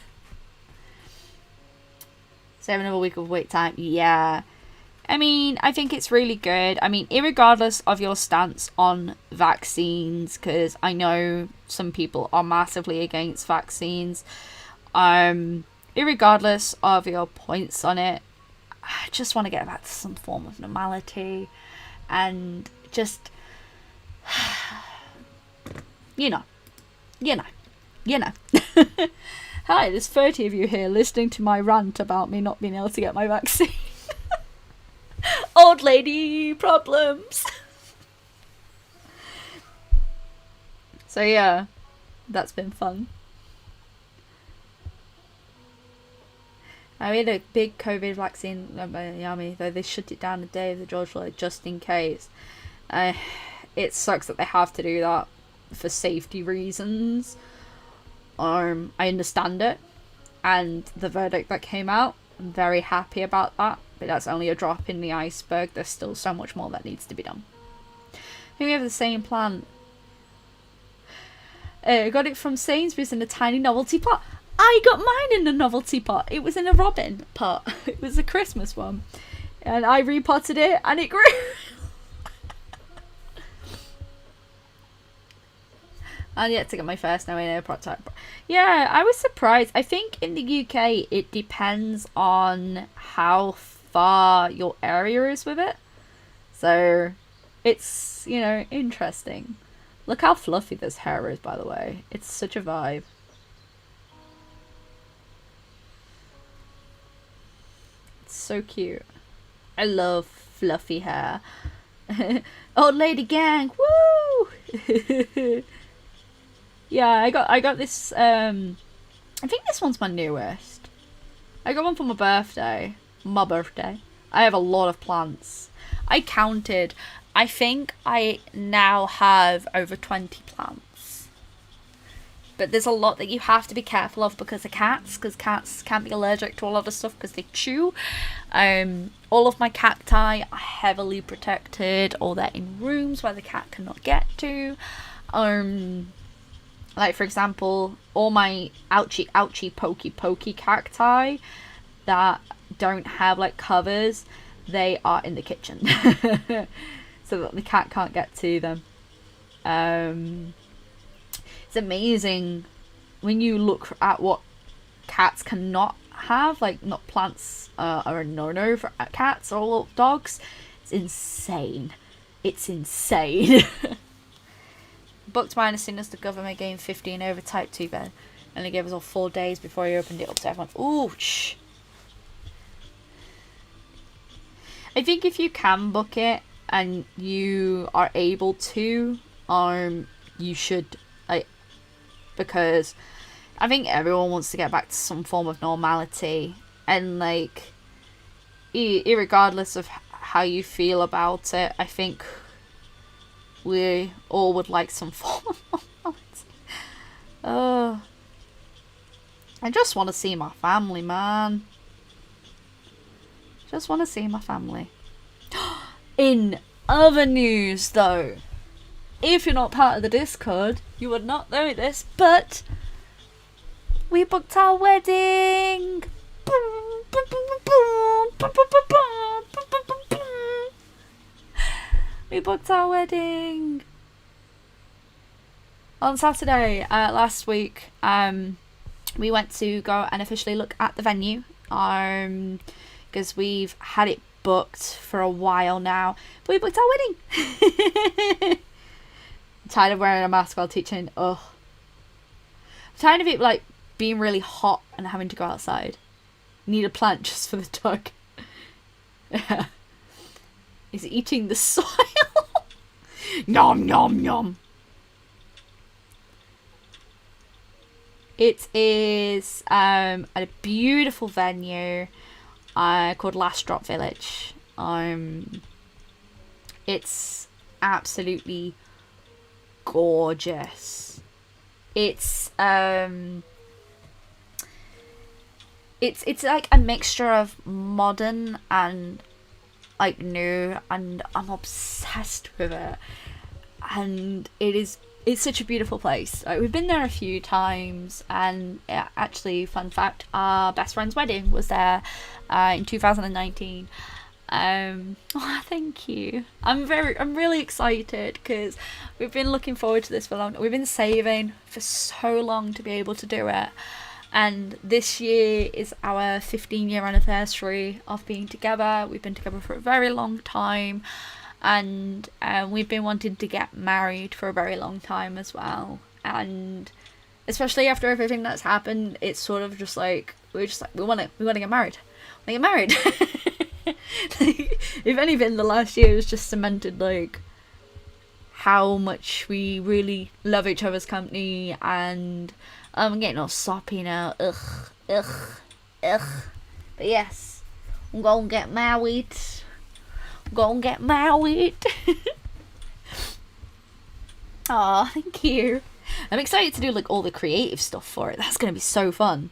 Speaker 1: So another week of wait time. Yeah. I mean, I think it's really good. I mean, irregardless of your stance on vaccines, because I know some people are massively against vaccines. Irregardless of your points on it, I just want to get back to some form of normality. And just, you know. Hi, there's 30 of you here listening to my rant about me not being able to get my vaccine. Old lady problems. So yeah, that's been fun. I had a big COVID vaccine by the army, though they shut it down the day of the George Floyd just in case. It sucks that they have to do that for safety reasons. I understand it, and the verdict that came out, I'm very happy about that, but that's only a drop in the iceberg. There's still so much more that needs to be done. I think we have the same plan. Got it from Sainsbury's in a tiny novelty pot. I got mine in a novelty pot. It was in a robin pot. It was a Christmas one, and I repotted it and it grew. And yet to get my first no prototype. Yeah, I was surprised. I think in the UK it depends on how far your area is with it. So it's, you know, interesting. Look how fluffy this hair is, by the way. It's such a vibe. It's so cute. I love fluffy hair. Old lady gang, woo! Yeah, I got this, I think this one's my newest. I got one for my birthday. I have a lot of plants. I counted. I think I now have over 20 plants. But there's a lot that you have to be careful of because of cats. Because cats can be allergic to a lot of stuff because they chew. All of my cacti are heavily protected. Or they're in rooms where the cat cannot get to. Like, for example, all my ouchie pokey cacti that don't have, like, covers, they are in the kitchen. So that the cat can't get to them. It's amazing when you look at what cats cannot have. Like, not plants are a no-no for cats or dogs. It's insane. It's insane. Booked mine as soon as the government gave 15 over type 2 bed. And they gave us all 4 days before he opened it up to everyone. Ooh, shh. I think if you can book it and you are able to, you should, like, because I think everyone wants to get back to some form of normality, and like, irregardless of how you feel about it, I think we all would like some form of normality. I just want to see my family, man. Just want to see my family. In other news, though, if you're not part of the Discord, you would not know this, but we booked our wedding. We booked our wedding on Saturday last week. We went to go and officially look at the venue, because we've had it booked for a while now. But we booked our wedding. I'm tired of wearing a mask while teaching. Ugh. I'm tired of it, like, being really hot and having to go outside. Need a plant just for the dog. Yeah. He's eating the soil. Nom nom nom. It is at a beautiful venue called Last Drop Village. It's absolutely gorgeous. It's like a mixture of modern and like new, and I'm obsessed with it. And it's such a beautiful place. We've been there a few times, and actually, fun fact, our best friend's wedding was there in 2019. Oh, thank you. I'm really excited because we've been looking forward to this for long. We've been saving for so long to be able to do it. And this year is our 15-year anniversary of being together. We've been together for a very long time. And we've been wanting to get married for a very long time as well. And especially after everything that's happened, it's sort of just like, we want to get married. We want to get married. Like, if anything, the last year has just cemented like how much we really love each other's company. And I'm getting all soppy now. Ugh. But yes, I'm gonna get married. Oh, thank you. I'm excited to do like all the creative stuff for it. That's gonna be so fun.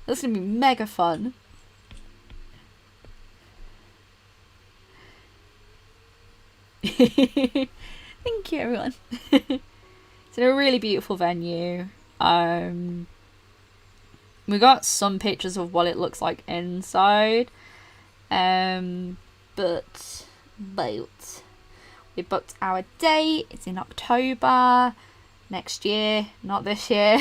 Speaker 1: That's gonna be mega fun. Thank you, everyone. It's in a really beautiful venue. We got some pictures of what it looks like inside. But we booked our date. It's in October next year, not this year.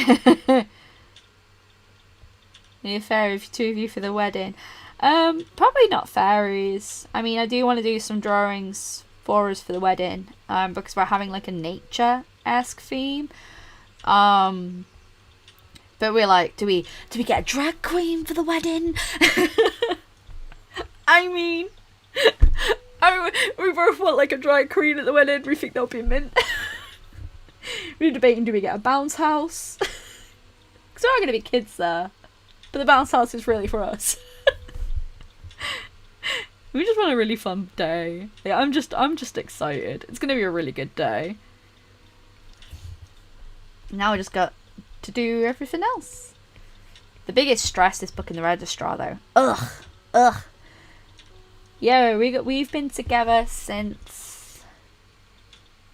Speaker 1: Need a fairy for 2 of you for the wedding. Probably not fairies. I mean, I do want to do some drawings for us for the wedding, because we're having like a nature-esque theme. But we're like, do we get a drag queen for the wedding? I mean, we both want like a drag queen at the wedding. We think that'll be mint. We're debating, do we get a bounce house? Because there are going to be kids there, but the bounce house is really for us. We just want a really fun day. Yeah, I'm just excited. It's going to be a really good day. Now we just got to do everything else. The biggest stress is booking the registrar though. Ugh. Yeah, we've been together since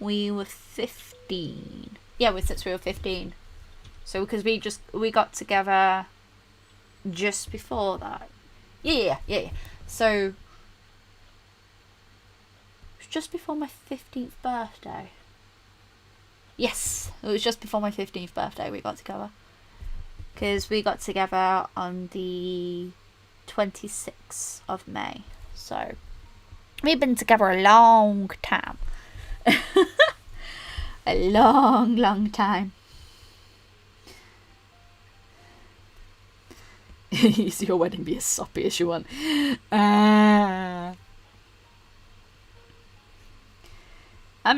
Speaker 1: we were 15. Yeah, since we were 15. So because we got together just before that. Yeah. So it was just before my 15th birthday. Yes, it was just before my 15th birthday we got together. Because we got together on the 26th of May. So, we've been together a long time. A long time. You see your wedding be as soppy as you want. I'm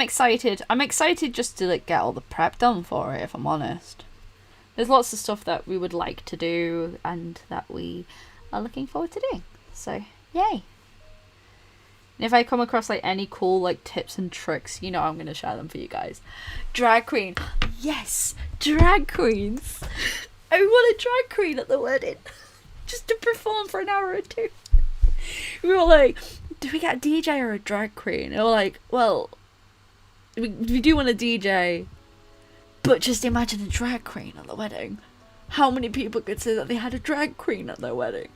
Speaker 1: excited. I'm excited just to like get all the prep done for it, if I'm honest. There's lots of stuff that we would like to do and that we are looking forward to doing. So, yay. And if I come across like any cool like tips and tricks, you know I'm going to share them for you guys. Drag queen. Yes, drag queens. I want a drag queen at the wedding. Just to perform for an hour or two. We were like, do we get a DJ or a drag queen? And we're like, well, we do want a DJ, but just imagine a drag queen at the wedding. How many people could say that they had a drag queen at their wedding?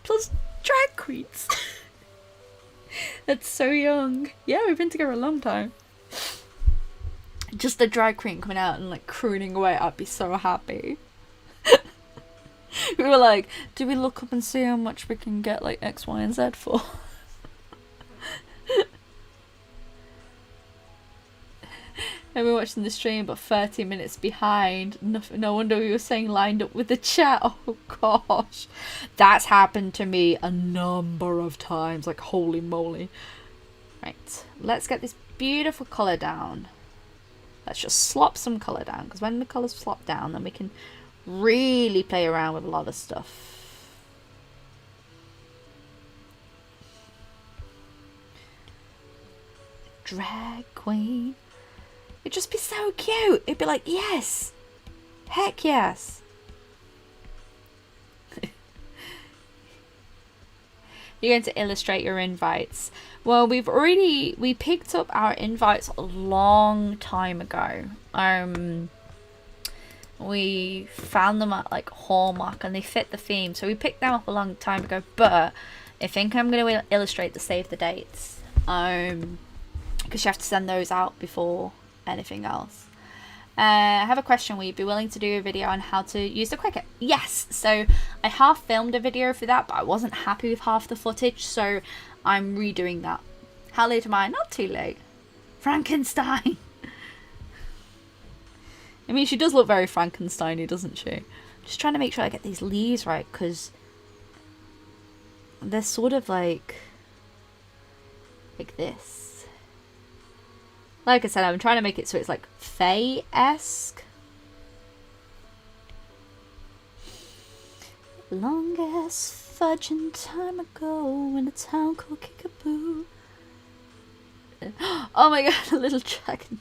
Speaker 1: Plus drag queens. That's so young. Yeah, we've been together a long time. Just a drag queen coming out and like crooning away, I'd be so happy. We were like, do we look up and see how much we can get like X, Y, and Z for? And we're watching the stream but 30 minutes behind. No wonder we were saying lined up with the chat. Oh gosh. That's happened to me a number of times. Like holy moly. Right. Let's get this beautiful colour down. Let's just slop some colour down. Because when the colours slop down then we can really play around with a lot of stuff. Drag queen. It'd just be so cute. It'd be like, yes. Heck yes. You're going to illustrate your invites. Well, we picked up our invites a long time ago. We found them at like Hallmark and they fit the theme. So we picked them up a long time ago, but I think I'm going to illustrate the save the dates. Because you have to send those out before anything else. I have a question. Will you be willing to do a video on how to use the Cricut? Yes. So I half filmed a video for that, but I wasn't happy with half the footage, so I'm redoing that. How late am I? Not too late. Frankenstein. I mean, she does look very Frankenstein-y, doesn't she? Just trying to make sure I get these leaves right, because they're sort of like this. Like I said, I'm trying to make it so it's like Fae-esque. Longest fudging time ago in a town called Kickapoo. Oh my god, a little dragon.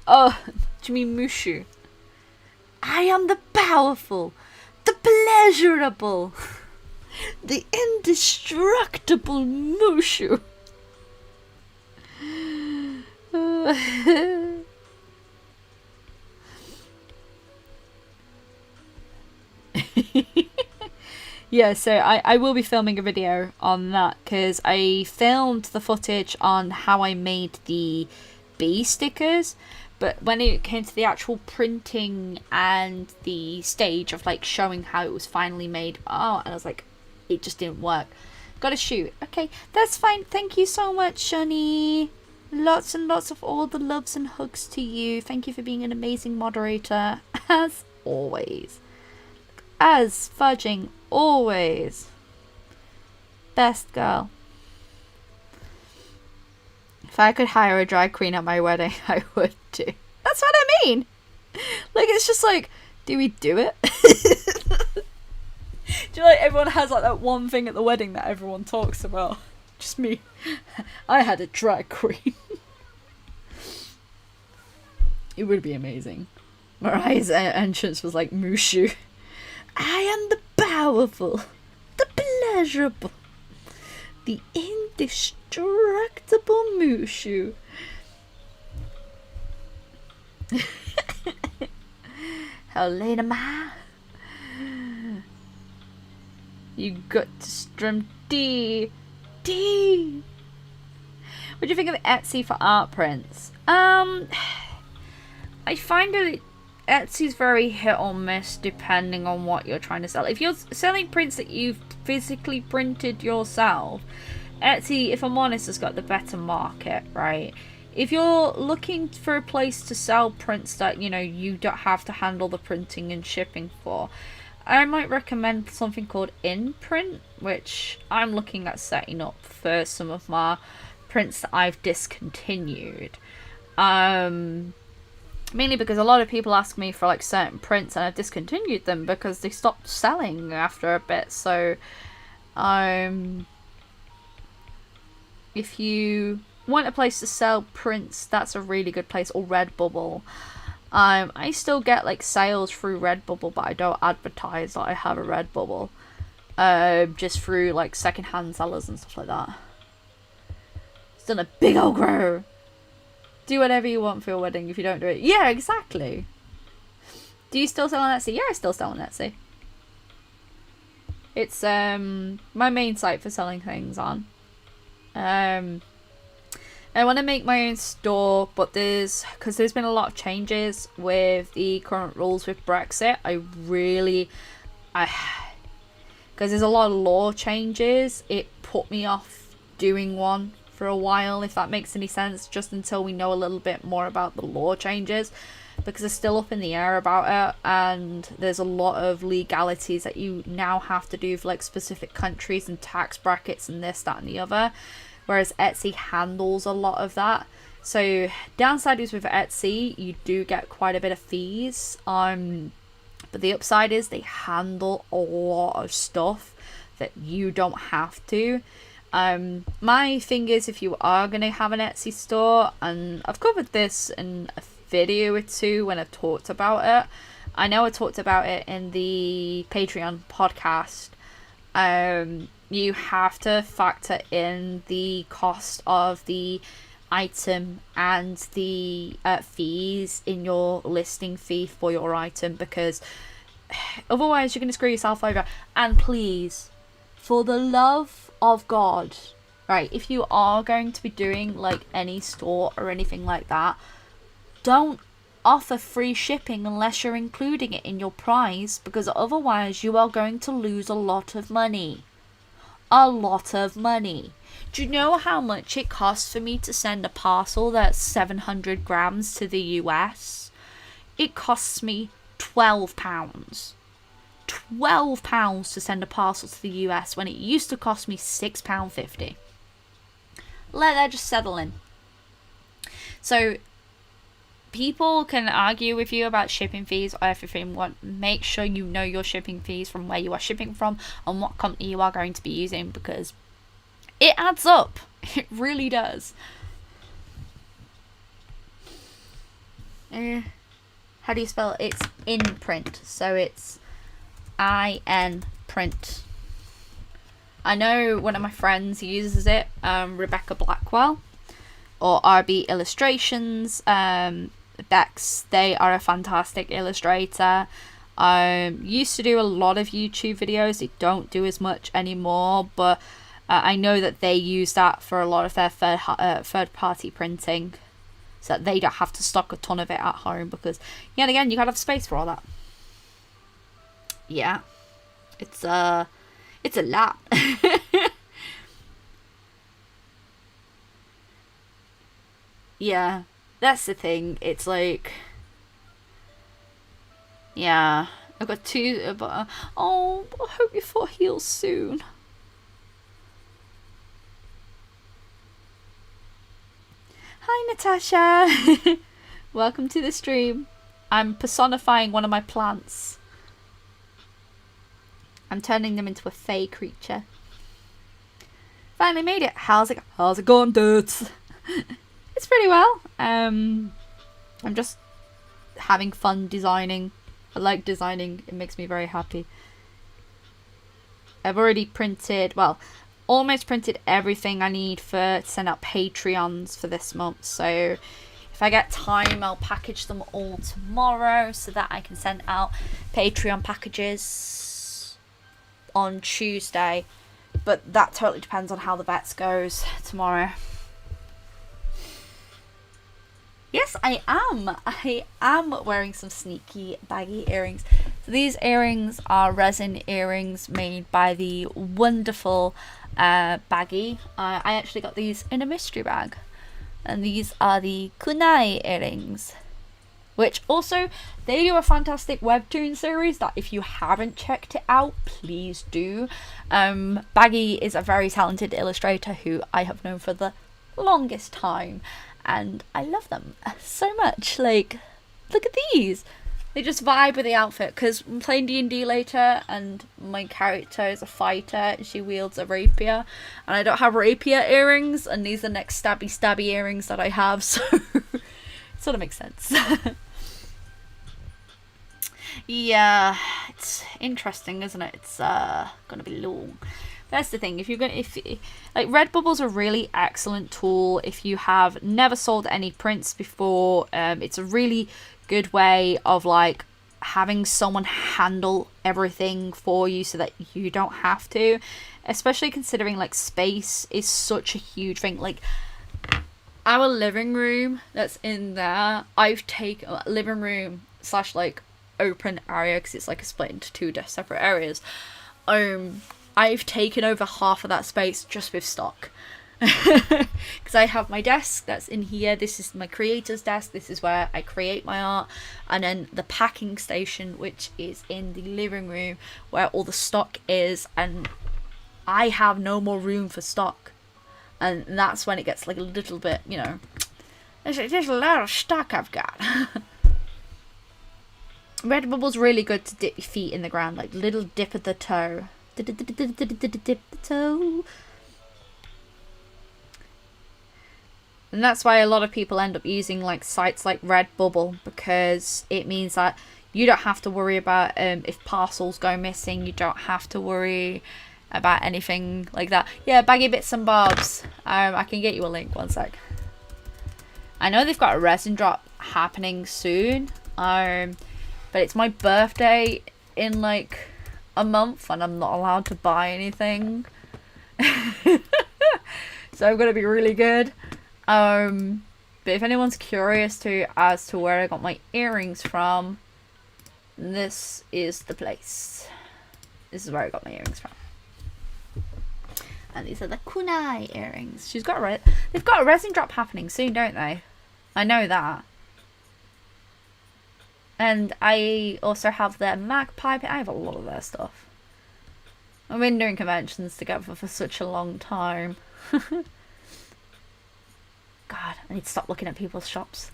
Speaker 1: Oh, do you mean Mushu? I am the powerful, the pleasurable, the indestructible Mushu. Yeah, so I will be filming a video on that because I filmed the footage on how I made the bee stickers, but when it came to the actual printing and the stage of like showing how it was finally made, and I was like, it just didn't work. Gotta shoot. Okay, that's fine. Thank you so much, Shani. Lots and lots of all the loves and hugs to you. Thank you for being an amazing moderator, as always. As fudging always. Best girl. If I could hire a drag queen at my wedding, I would too. That's what I mean. Like, it's just like, do we do it? Do you know, like, everyone has like that one thing at the wedding that everyone talks about? Just me. I had a drag queen. It would be amazing. Mariah's entrance was like Mushu. I am the powerful, the pleasurable, the indestructible Mushu. How late am I? You got to strum D. D. What do you think of Etsy for art prints? I find that Etsy's very hit or miss depending on what you're trying to sell. If you're selling prints that you've physically printed yourself, Etsy, if I'm honest, has got the better market, right? If you're looking for a place to sell prints that, you know, you don't have to handle the printing and shipping for, I might recommend something called InPrint, which I'm looking at setting up for some of my prints that I've discontinued. Mainly because a lot of people ask me for like certain prints and I've discontinued them because they stopped selling after a bit. So if you want a place to sell prints, that's a really good place. Or Redbubble. I still get like sales through Redbubble, but I don't advertise that I have a Redbubble. Just through like secondhand sellers and stuff like that. It's done a big old grow. Do whatever you want for your wedding if you don't do it. Yeah, exactly. Do you still sell on Etsy? Yeah, I still sell on Etsy. It's my main site for selling things on. I want to make my own store, but because there's been a lot of changes with the current rules with Brexit. Because there's a lot of law changes, it put me off doing one for a while, if that makes any sense, just until we know a little bit more about the law changes, because it's still up in the air about it, and there's a lot of legalities that you now have to do for like specific countries and tax brackets and this, that and the other, whereas Etsy handles a lot of that. So downside is with Etsy, you do get quite a bit of fees. But the upside is they handle a lot of stuff that you don't have to. My thing is, if you are going to have an Etsy store, and I've covered this in a video or two when I've talked about it. I know I talked about it in the Patreon podcast. You have to factor in the cost of the item and the fees in your listing fee for your item, because otherwise you're going to screw yourself over. And please, for the love of God, right, if you are going to be doing like any store or anything like that, don't offer free shipping unless you're including it in your price, because otherwise you are going to lose a lot of money. A lot of money. Do you know how much it costs for me to send a parcel that's 700 grams to the US? It costs me £12. £12 to send a parcel to the US when it used to cost me £6.50. Let that just settle in. So people can argue with you about shipping fees or everything. Make sure you know your shipping fees from where you are shipping from and what company you are going to be using, because it adds up. It really does. How do you spell it? It's in print, so it's IN print. I know one of my friends uses it, Rebecca Blackwell, or RB Illustrations. Bex, they are a fantastic illustrator. Used to do a lot of YouTube videos. They don't do as much anymore, but I know that they use that for a lot of their third party printing, so that they don't have to stock a ton of it at home, because yet again you gotta have space for all that. Yeah, it's a lot. Yeah, that's the thing. It's like, yeah, I've got two, but oh, I hope your foot heals soon. Hi, Natasha. Welcome to the stream. I'm personifying one of my plants. I'm turning them into a fey creature. Finally made it. How's it going, dudes? It's pretty well. I'm just having fun designing. I like designing. It makes me very happy. I've already printed, well, almost printed everything I need to send out Patreons for this month. So if I get time, I'll package them all tomorrow so that I can send out Patreon packages on Tuesday. But that totally depends on how the vets goes tomorrow. Yes, I am. I am wearing some sneaky baggy earrings. So these earrings are resin earrings made by the wonderful Baggy. I actually got these in a mystery bag. And these are the kunai earrings, which also, they do a fantastic webtoon series that if you haven't checked it out, please do. Baggy is a very talented illustrator who I have known for the longest time, and I love them so much. Like, look at these. They just vibe with the outfit, because I'm playing D&D later and my character is a fighter and she wields a rapier, and I don't have rapier earrings, and these are the next stabby earrings that I have, so it sort of makes sense. Yeah, it's interesting, isn't it? It's gonna be long. That's the thing. If like, Redbubble's a really excellent tool if you have never sold any prints before. It's a really good way of like having someone handle everything for you so that you don't have to, especially considering like space is such a huge thing. Like, our living room that's in there, I've taken living room / like open area, because it's like a split into two separate areas. I've taken over half of that space just with stock. Because I have my desk that's in here. This is my creator's desk. This is where I create my art. And then the packing station, which is in the living room where all the stock is. And I have no more room for stock. And that's when it gets like a little bit, you know, There's a lot of stock I've got. Redbubble's really good to dip your feet in the ground, like little dip of the toe. Dip the toe. And that's why a lot of people end up using like sites like Redbubble, because it means that you don't have to worry about if parcels go missing. You don't have to worry about anything like that. Yeah, Baggy Bits and Bobs. I can get you a link, one sec. I know they've got a resin drop happening soon. But it's my birthday in like a month and I'm not allowed to buy anything. So I'm gonna be really good. But if anyone's curious as to where I got my earrings from, this is the place. This is where I got my earrings from. And these are the kunai earrings. They've got a resin drop happening soon, don't they? I know that. And I also have their magpie. I have a lot of their stuff. I've been doing conventions together for such a long time. God, I need to stop looking at people's shops.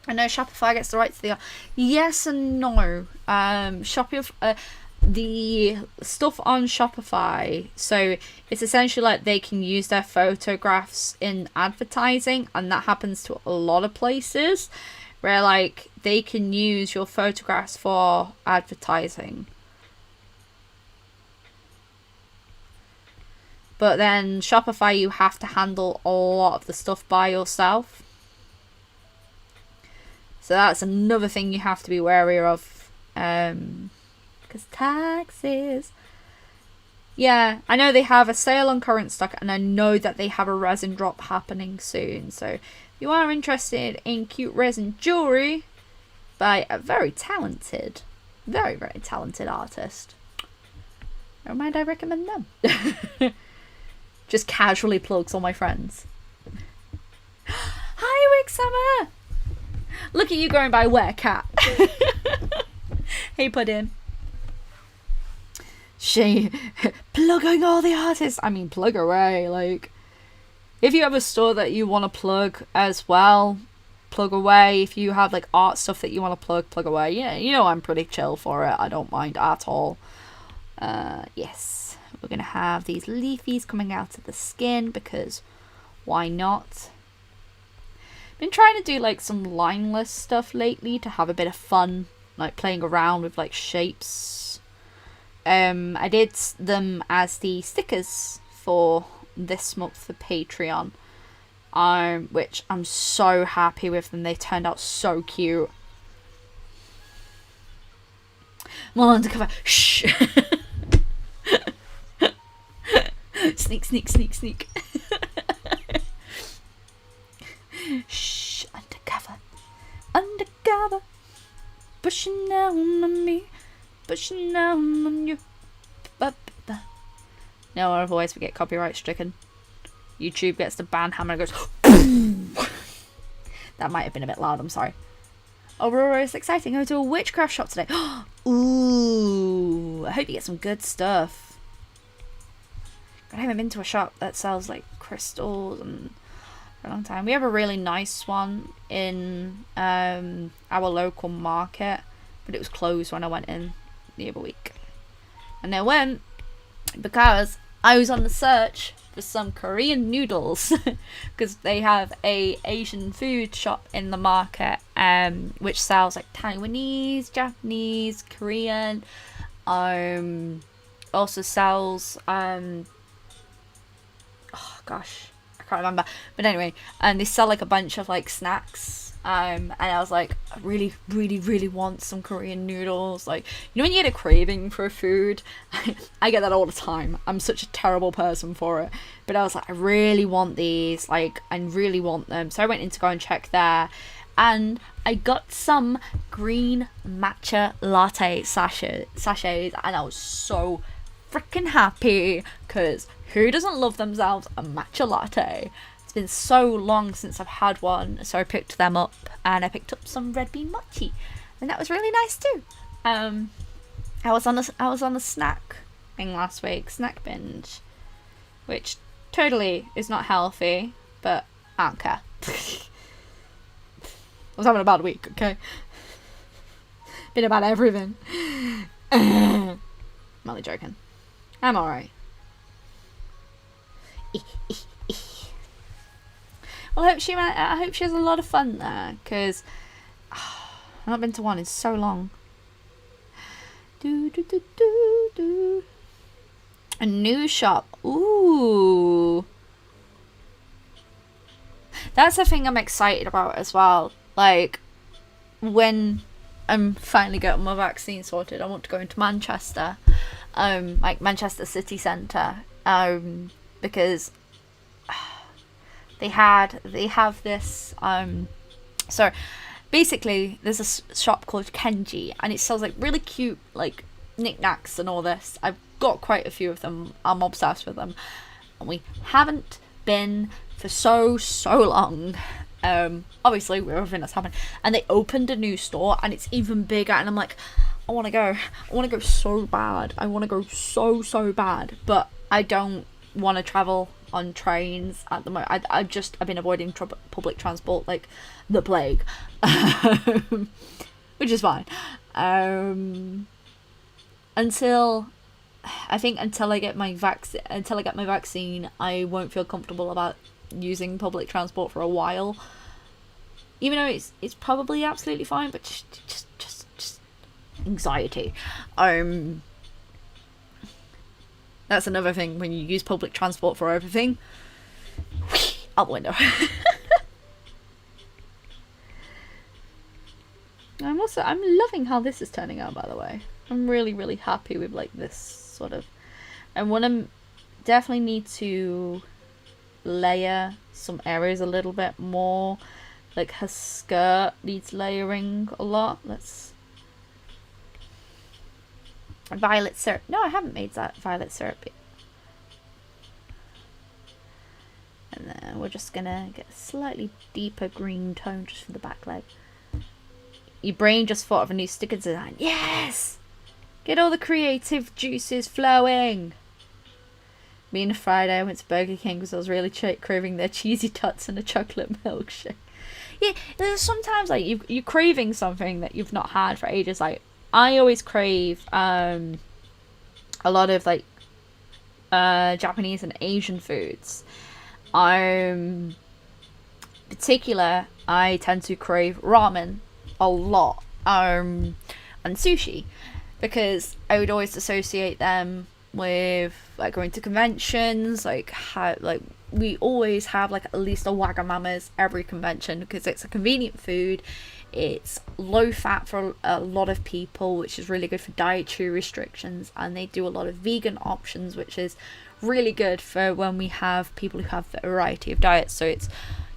Speaker 1: I know Shopify gets the rights to the... Yes and no. The stuff on Shopify, so it's essentially like they can use their photographs in advertising, and that happens to a lot of places where like they can use your photographs for advertising. But then Shopify, you have to handle a lot of the stuff by yourself. So that's another thing you have to be wary of. Because taxes. Yeah, I know they have a sale on current stock, and I know that they have a resin drop happening soon. So if you are interested in cute resin jewelry by a very talented, very, very talented artist, never mind, I recommend them. Just casually plugs all my friends. Hi, Wig Summer! Look at you going by Werecat. Hey, Puddin. She plugging all the artists. I mean, plug away. Like, if you have a store that you want to plug as well, plug away. If you have like art stuff that you want to plug away. Yeah, you know I'm pretty chill for it. I don't mind at all. Yes. We're going to have these leafies coming out of the skin because why not? Been trying to do like some lineless stuff lately to have a bit of fun, like playing around with like shapes. I did them as the stickers for this month for Patreon, which I'm so happy with them. They turned out so cute. More undercover. Shh. Sneak, sneak, sneak, sneak. Shh, undercover. Undercover. Pushing down on me. Pushing down on you. No, otherwise we get copyright stricken. YouTube gets the ban hammer and goes. That might have been a bit loud, I'm sorry. Aurora is exciting. Go to a witchcraft shop today. Ooh, I hope you get some good stuff. I haven't been to a shop that sells like crystals and for a long time. We have a really nice one in our local market, but it was closed when I went in the other week. And I went because I was on the search for some Korean noodles because they have a Asian food shop in the market which sells like Taiwanese, Japanese, Korean, also sells oh gosh, I can't remember, but anyway, and they sell like a bunch of like snacks, and I was like, I really, really, really want some Korean noodles. Like, you know when you get a craving for food? I get that all the time. I'm such a terrible person for it, but I was like, I really want these, like, I really want them. So I went in to go and check there, and I got some green matcha latte sachets, and I was so freaking happy because who doesn't love themselves a matcha latte? It's been so long since I've had one, so I picked them up, and I picked up some red bean mochi, and that was really nice too. I was on a snack thing last week, snack binge, which totally is not healthy. but I don't care. I was having a bad week, okay? Been about everything. I'm only joking. I'm alright. Well, I hope she has a lot of fun there, because I've not been to one in so long. A new shop. Ooh. That's the thing I'm excited about as well. Like, when I'm finally getting my vaccine sorted, I want to go into Manchester. Like Manchester city centre. Because they have this so basically there's a shop called Kenji, and it sells like really cute like knickknacks and all this. I've got quite a few of them. I'm obsessed with them, and we haven't been for so long. Obviously with everything that's happened, and they opened a new store and it's even bigger, and I'm like, I want to go so bad. I want to go so bad, but I don't want to travel on trains at the moment. I've been avoiding public transport like the plague, which is fine. Until I get my vaccine, I won't feel comfortable about using public transport for a while. Even though it's probably absolutely fine, but just anxiety. That's another thing when you use public transport for everything. Out the window. I'm loving how this is turning out, by the way. I'm really happy with like this sort of. And when I'm definitely need to layer some areas a little bit more. Like her skirt needs layering a lot. Let's violet syrup. No, I haven't made that violet syrup yet. And then we're just gonna get a slightly deeper green tone just for the back leg. Your brain just thought of a new sticker design. Yes! Get all the creative juices flowing. Me and Friday, I went to Burger King because I was really craving their cheesy tots and a chocolate milkshake. Yeah, there's sometimes like you're craving something that you've not had for ages. Like I always crave a lot of like Japanese and Asian foods. Particular, I tend to crave ramen a lot, and sushi, because I would always associate them with like going to conventions, like we always have like at least a Wagamamas every convention because it's a convenient food. It's low fat for a lot of people, which is really good for dietary restrictions, and they do a lot of vegan options, which is really good for when we have people who have a variety of diets. So it's,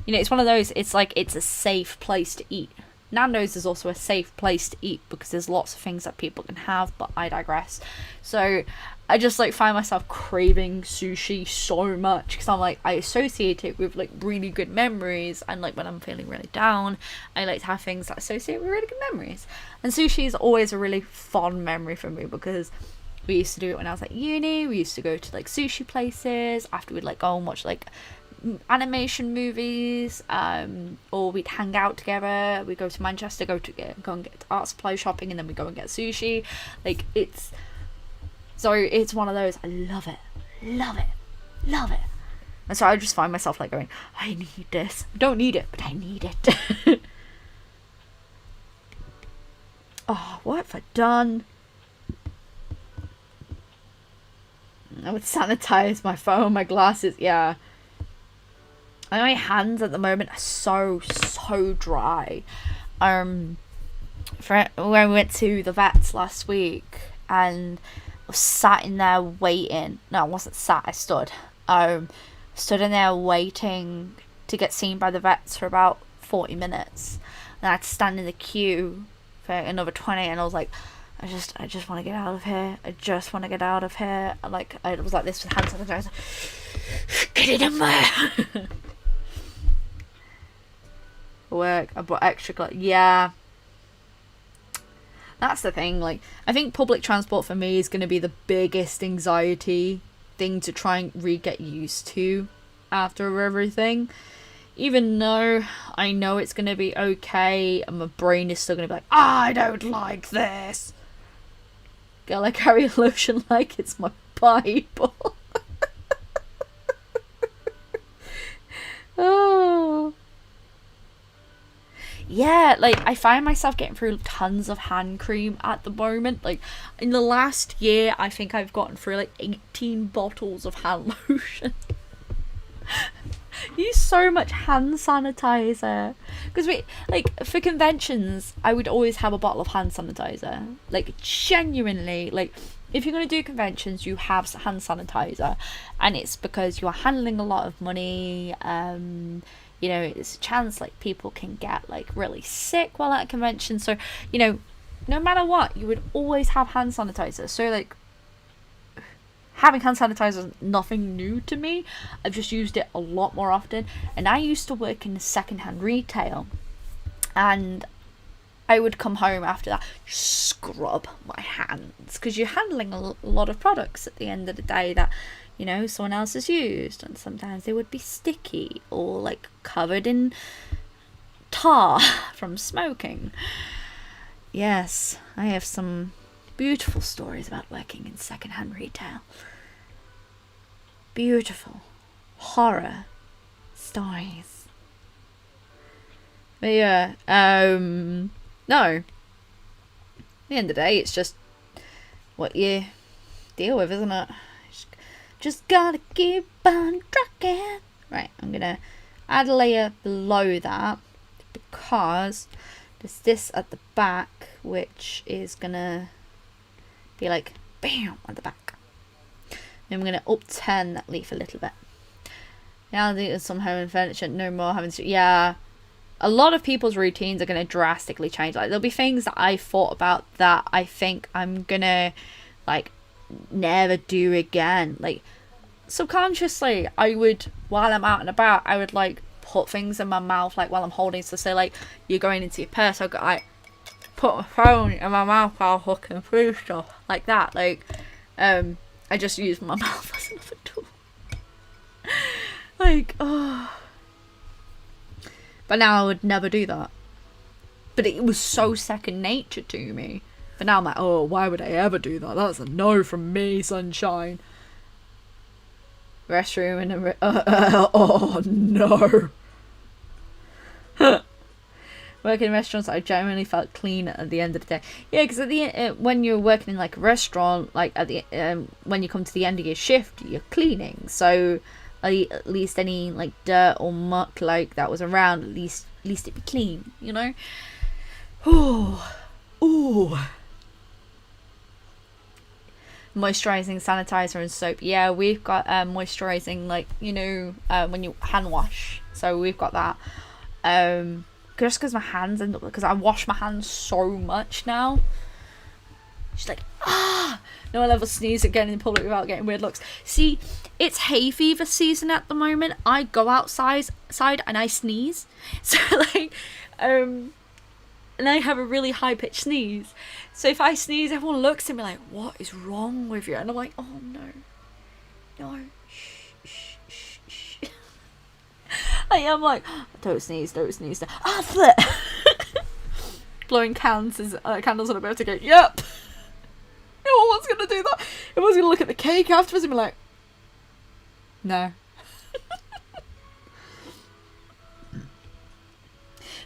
Speaker 1: you know, it's one of those, it's like it's a safe place to eat. Nando's is also a safe place to eat because there's lots of things that people can have, but I digress. So I just like find myself craving sushi so much because I'm like, I associate it with like really good memories, and like when I'm feeling really down, I like to have things that associate with really good memories. And sushi is always a really fond memory for me because we used to do it when I was at uni. We used to go to like sushi places after we'd like go and watch like animation movies, or we'd hang out together. We'd go to Manchester, go and get art supply shopping, and then we go and get sushi. Like it's one of those. I love it. And so I just find myself like going, I need this. I don't need it, but I need it. Oh, what have I done? I would sanitize my phone, my glasses. Yeah. And my hands at the moment are so dry. When we went to the vets last week, and I was sat in there waiting. No, I wasn't sat. I stood. Stood in there waiting to get seen by the vets for about 40 minutes. And I had to stand in the queue for another 20. And I was like, I just want to get out of here. I just want to get out of here. And like I was like this with hand sanitizer. Get it in there. Work. I bought extra clothes. Yeah. That's the thing. Like, I think public transport for me is going to be the biggest anxiety thing to try and get used to. after everything. Even though I know it's going to be okay, and my brain is still going to be like, I don't like this. Girl, I carry a lotion like it's my Bible. Oh. Yeah, like, I find myself getting through tons of hand cream at the moment. Like, in the last year, I think I've gotten through, like, 18 bottles of hand lotion. Use so much hand sanitizer. Because, like, for conventions, I would always have a bottle of hand sanitizer. Like, genuinely, like, if you're going to do conventions, you have hand sanitizer. And it's because you are handling a lot of money. You know, it's a chance, like, people can get, like, really sick while at a convention. So, you know, no matter what, you would always have hand sanitizer. So, like, having hand sanitizer is nothing new to me. I've just used it a lot more often. And I used to work in secondhand retail. And I would come home after that, scrub my hands. Because you're handling a lot of products at the end of the day that, you know, someone else has used. And sometimes they would be sticky or, like, covered in tar from smoking. Yes, I have some beautiful stories about working in secondhand retail. Beautiful horror stories. But yeah, no. At the end of the day, it's just what you deal with, isn't it? Just gotta keep on trucking. Right, I'm gonna add a layer below that because there's this at the back, which is gonna be like bam at the back. Then I'm gonna upturn that leaf a little bit. Now I think there's some home and furniture, no more having to. Yeah, a lot of people's routines are gonna drastically change. Like, there'll be things that I thought about that I think I'm gonna, like, never do again. Like, subconsciously, I would, while I'm out and about, I would, like, put things in my mouth, like, while I'm holding. So say, like, you're going into your purse, I've got, like, put my phone in my mouth while looking through stuff like that. Like, I just use my mouth as another tool. Like, oh. But now I would never do that. But it was so second nature to me. But now I'm like, oh, why would I ever do that? That's a no from me, sunshine. Restroom and oh no. Working in restaurants, I genuinely felt clean at the end of the day. Yeah, because at the when you're working in, like, a restaurant, like, at the when you come to the end of your shift, you're cleaning. So at least any, like, dirt or muck, like, that was around, at least it'd be clean, you know. Ooh. Moisturizing sanitizer and soap. Yeah, we've got moisturizing, like, you know, when you hand wash. So we've got that. Just because my hands end up, because I wash my hands so much now. She's like, no one ever sneeze again in public without getting weird looks. See, it's hay fever season at the moment. I go outside and I sneeze. So, like, and I have a really high pitched sneeze. So if I sneeze, everyone looks at me like, what is wrong with you? And I'm like, oh no, shh. I am like, don't sneeze. Blowing candles on a birthday cake. Yep. No one's gonna do that. Everyone's gonna look at the cake afterwards and be like, no.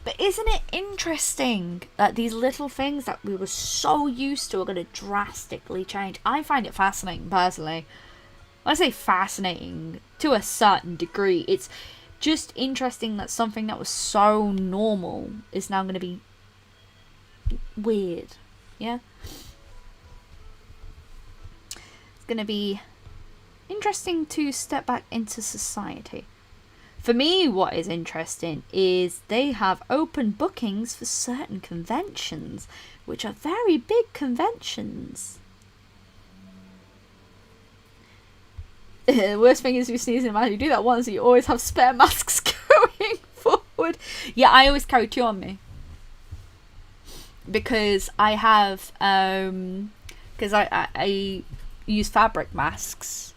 Speaker 1: But isn't it interesting that these little things that we were so used to are going to drastically change? I find it fascinating, personally. When I say fascinating, to a certain degree, it's just interesting that something that was so normal is now going to be weird. Yeah? It's going to be interesting to step back into society. For me, what is interesting is they have open bookings for certain conventions, which are very big conventions. The worst thing is you sneeze in a mask. You do that once, you always have spare masks going forward. Yeah, I always carry 2 on me. Because I have, because I use fabric masks.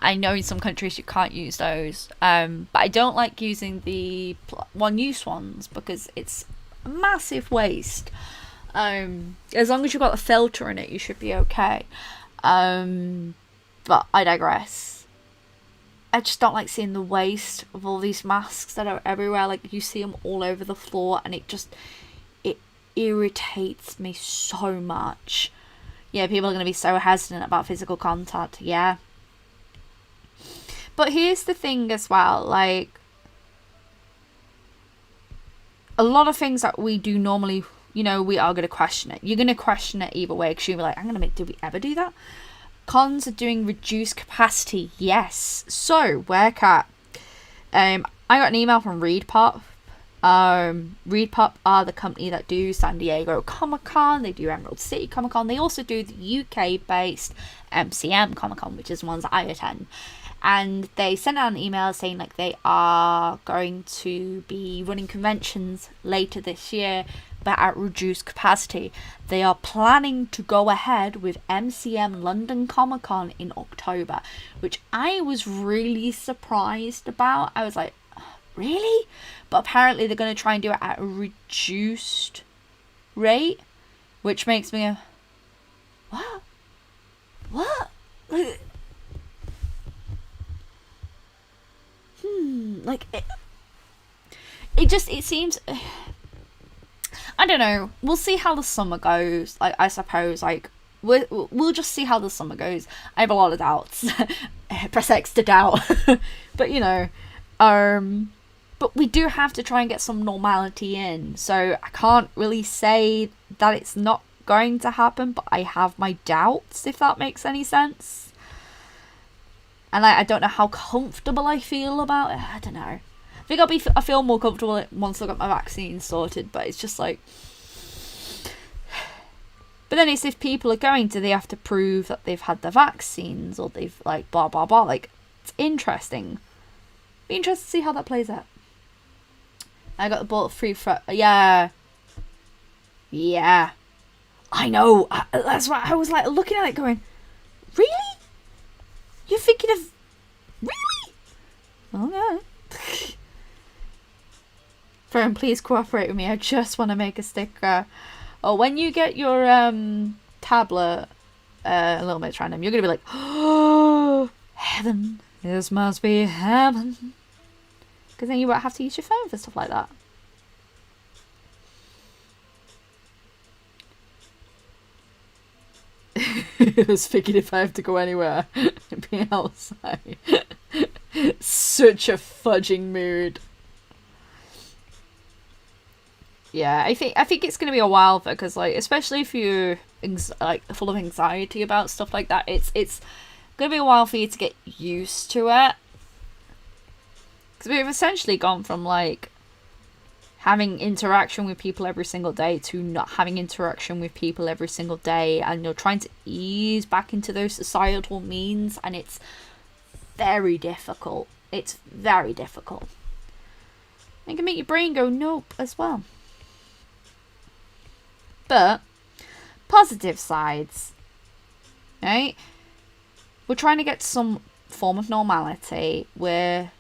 Speaker 1: I know in some countries you can't use those, but I don't like using the one-use ones because it's a massive waste. As long as you've got the filter in it, you should be okay. But I digress. I just don't like seeing the waste of all these masks that are everywhere. Like, you see them all over the floor, and it irritates me so much. Yeah, people are going to be so hesitant about physical contact, yeah. But here's the thing as well, like, a lot of things that we do normally, you know, we are going to question it. You're going to question it either way, because you'll be like, did we ever do that? Cons are doing reduced capacity, yes. So, WhereCat? I got an email from ReedPop. ReedPop are the company that do San Diego Comic-Con. They do Emerald City Comic-Con. They also do the UK-based MCM Comic-Con, which is the ones that I attend. And they sent out an email saying like they are going to be running conventions later this year, but at reduced capacity. They are planning to go ahead with MCM London Comic Con in October, which I was really surprised about. I was like, really? But apparently they're going to try and do it at a reduced rate, which makes me go, what? Like, it seems, I don't know, we'll see how the summer goes. Like, I suppose, like, we'll just see how the summer goes. I have a lot of doubts. Press X to doubt. But, you know, but we do have to try and get some normality in, so I can't really say that it's not going to happen, but I have my doubts, if that makes any sense. And I don't know how comfortable I feel about it. I don't know. I think I feel more comfortable once I've got my vaccine sorted, but it's just like... But then it's if people are going to, they have to prove that they've had the vaccines, or they've, like, blah, blah, blah. Like, it's interesting. Be interested to see how that plays out. I got the ball free for... Yeah. I know. That's why I was, like, looking at it going, really? You're thinking of... Really? Oh, no. Friend, please cooperate with me. I just want to make a sticker. Oh, when you get your tablet a little bit random, you're going to be like, oh, heaven. This must be heaven. Because then you won't have to use your phone for stuff like that. I was thinking if I have to go anywhere, be outside. Such a fudging mood. Yeah, I think it's gonna be a while, because, like, especially if you're like full of anxiety about stuff like that, it's gonna be a while for you to get used to it. Because we've essentially gone from, like, having interaction with people every single day to not having interaction with people every single day, and you're trying to ease back into those societal means, and it's very difficult. It's very difficult. It can make your brain go nope as well. But positive sides, right? We're trying to get some form of normality. We're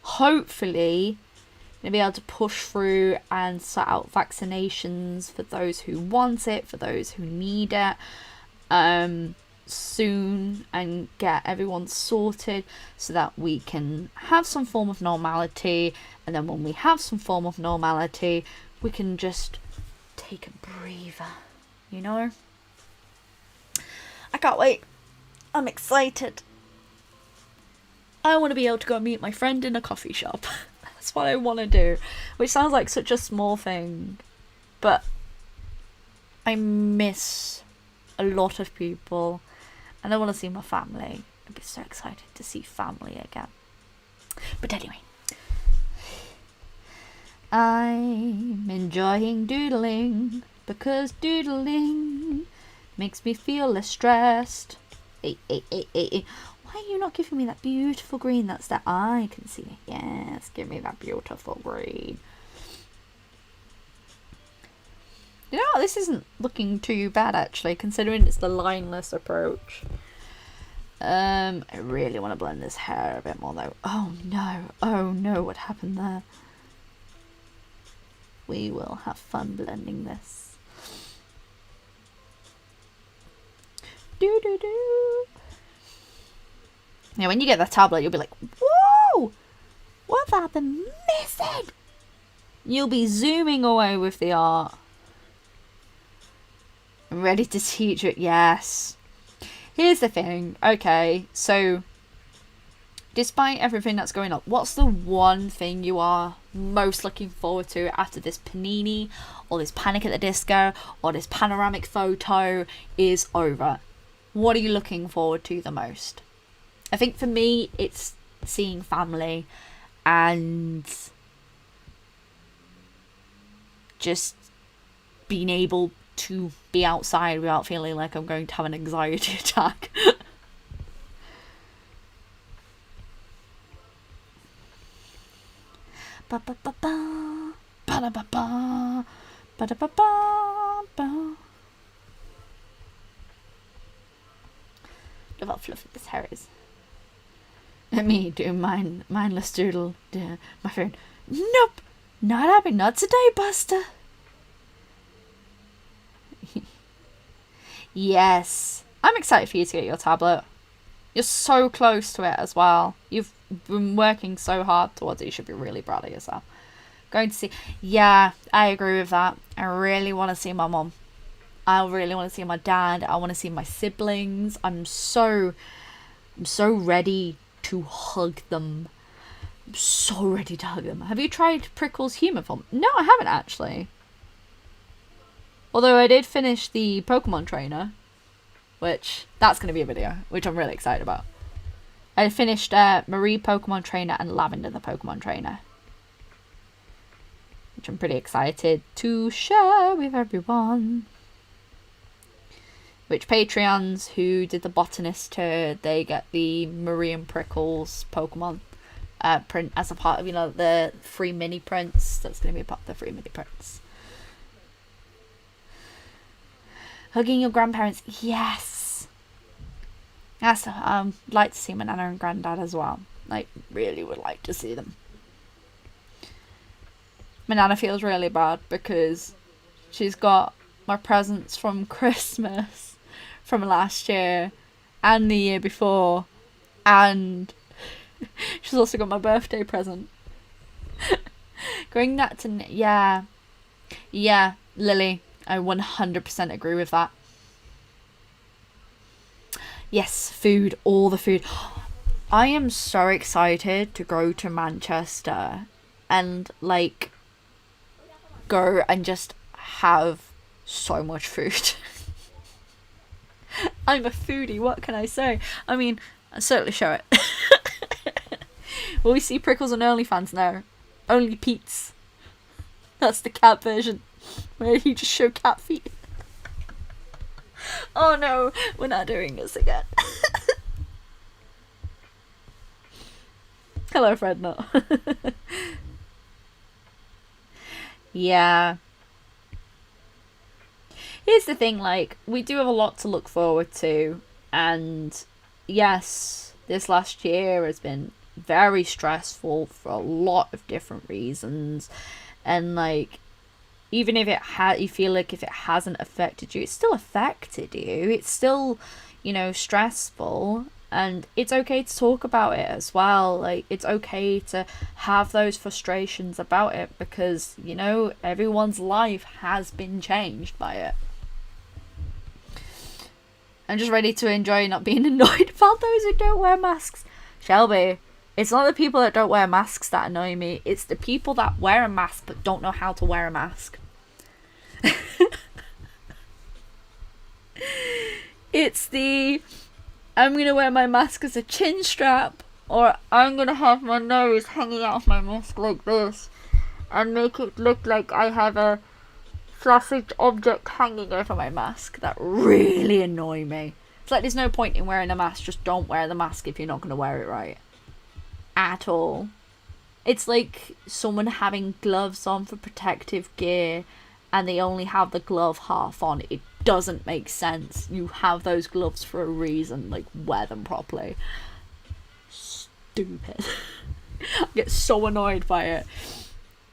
Speaker 1: hopefully going to be able to push through and sort out vaccinations for those who want it, for those who need it, soon, and get everyone sorted so that we can have some form of normality. And then when we have some form of normality, we can just take a breather, you know? I can't wait. I'm excited. I want to be able to go meet my friend in a coffee shop. That's what I want to do. Which sounds like such a small thing, but I miss a lot of people, and I want to see my family. I'd be so excited to see family again. But anyway, I'm enjoying doodling, because doodling makes me feel less stressed. Why are you not giving me that beautiful green that's that I can see? Yes, give me that beautiful green. You know what? This isn't looking too bad, actually, considering it's the lineless approach. I really want to blend this hair a bit more though. Oh no, what happened there? We will have fun blending this. Do do do. Now when you get the tablet, you'll be like, whoa! What have I been missing? You'll be zooming away with the art. I'm ready to teach it. Yes. Here's the thing. Okay, so despite everything that's going on, what's the one thing you are most looking forward to after this panini or this Panic at the Disco or this panoramic photo is over? What are you looking forward to the most? I think for me, it's seeing family and just being able to be outside without feeling like I'm going to have an anxiety attack. Ba ba ba ba ba da ba ba ba da ba ba ba. Look how fluffy this hair is. Let me do mindless doodle. My phone. Nope, not happening. Not today, Buster. Yes, I'm excited for you to get your tablet. You're so close to it as well. You've been working so hard towards it. You should be really proud of yourself. Going to see. Yeah, I agree with that. I really want to see my mom. I really want to see my dad. I want to see my siblings. I'm so ready to hug them. I'm so ready to hug them. Have you tried Prickle's humour film? No, I haven't actually. Although I did finish the Pokemon trainer, which that's going to be a video, which I'm really excited about. I finished Marie Pokemon trainer and Lavender the Pokemon trainer, which I'm pretty excited to share with everyone. Which Patreons who did the botanist tour, they get the Marie and Prickles Pokemon print as a part of, you know, the free mini prints. That's going to be a part of the free mini prints. Hugging your grandparents, yes. Yes, like to see my nana and granddad as well. Like, really would like to see them. My nana feels really bad because she's got my presents from Christmas from last year and the year before, and she's also got my birthday present. Going that to yeah, Lily, I 100% agree with that. Yes, food, all the food. I am so excited to go to Manchester and like go and just have so much food. I'm a foodie, what can I say? I mean, I'll certainly show it. Will we see Prickles on OnlyFans now? Only Pete's. That's the cat version, where you just show cat feet. Oh no, we're not doing this again. Hello, Fred. No. Yeah. Here's the thing, like, we do have a lot to look forward to, and yes, this last year has been very stressful for a lot of different reasons, and like, even if you feel like if it hasn't affected you, it's still affected you. It's still, you know, stressful, and it's okay to talk about it as well. Like, it's okay to have those frustrations about it because, you know, everyone's life has been changed by it. I'm just ready to enjoy not being annoyed about those who don't wear masks. Shelby, it's not the people that don't wear masks that annoy me. It's the people that wear a mask but don't know how to wear a mask. It's the, I'm going to wear my mask as a chin strap, or I'm going to have my nose hanging out of my mask like this and make it look like I have a flaccid object hanging over my mask. That really annoy me. It's like there's no point in wearing a mask, just don't wear the mask if you're not going to wear it right. At all. It's like someone having gloves on for protective gear and they only have the glove half on. It doesn't make sense. You have those gloves for a reason. Like, wear them properly. Stupid. I get so annoyed by it.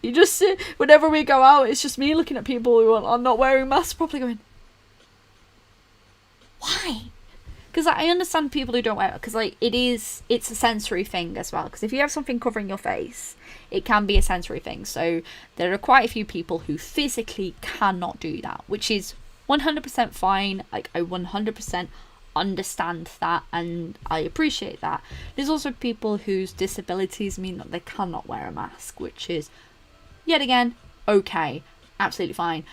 Speaker 1: You just see, whenever we go out, it's just me looking at people who are not wearing masks properly going, why? Because I understand people who don't wear it, because like it's a sensory thing as well. Because if you have something covering your face, it can be a sensory thing. So there are quite a few people who physically cannot do that, which is 100% fine. Like, I 100% understand that, and I appreciate that. There's also people whose disabilities mean that they cannot wear a mask, which is, yet again, okay, absolutely fine.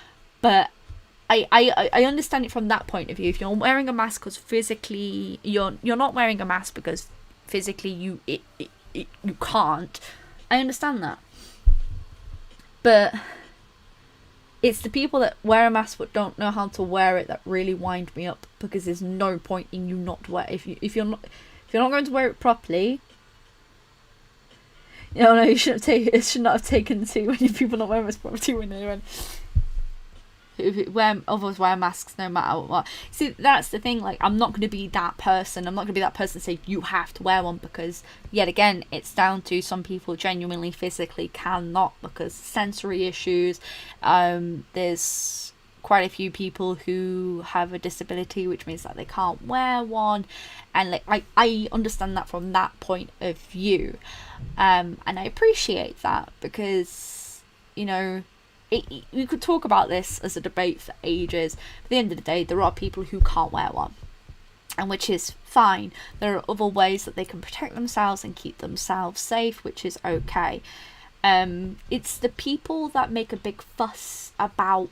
Speaker 1: But I understand it from that point of view. If you're wearing a mask because physically you're not wearing a mask because physically you can't, I understand that. But it's the people that wear a mask but don't know how to wear it that really wind me up, because there's no point in you not wear if you're not going to wear it properly. No, you should not have taken too many people not wearing masks properly when they went. Others wear masks no matter what. See, that's the thing. Like, I'm not going to be that person. I'm not going to be that person to say you have to wear one, because yet again, it's down to some people genuinely physically cannot because sensory issues. There's quite a few people who have a disability, which means that they can't wear one, and like I understand that from that point of view, and I appreciate that, because you know. We could talk about this as a debate for ages. At the end of the day, there are people who can't wear one, and which is fine. There are other ways that they can protect themselves and keep themselves safe, which is okay. It's the people that make a big fuss about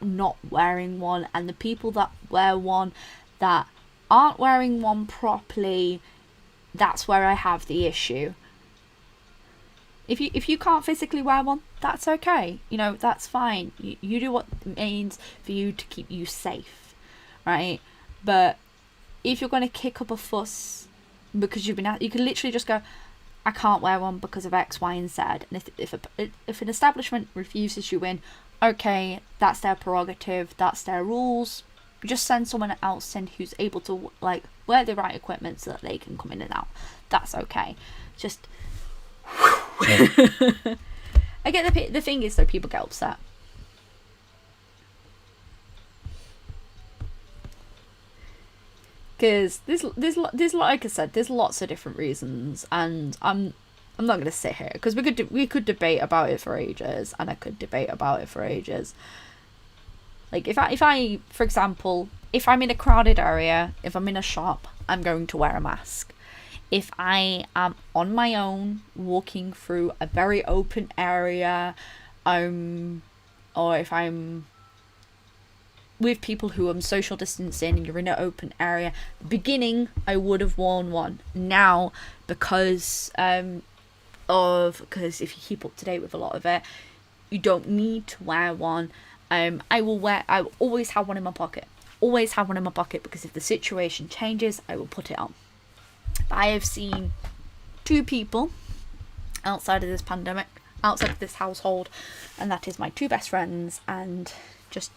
Speaker 1: not wearing one, and the people that wear one that aren't wearing one properly. That's where I have the issue. If you can't physically wear one, that's okay. You know, that's fine. You do what it means for you to keep you safe, right? But if you're going to kick up a fuss because you can literally just go, I can't wear one because of X, Y, and Z. And if an establishment refuses you in, okay, that's their prerogative, that's their rules. Just send someone else in who's able to like wear the right equipment so that they can come in and out. That's okay. Just. I get the thing is though, people get upset. Because there's like I said, there's lots of different reasons, and I'm not gonna sit here because we could debate about it for ages, and I could debate about it for ages. Like if I for example, if I'm in a crowded area, if I'm in a shop, I'm going to wear a mask. If I am on my own, walking through a very open area, or if I'm with people who I'm social distancing and you're in an open area, at the beginning I would have worn one. Now, because if you keep up to date with a lot of it, you don't need to wear one. I will always have one in my pocket. Always have one in my pocket, because if the situation changes, I will put it on. I have seen 2 people outside of this pandemic, outside of this household, and that is my 2 best friends, and just,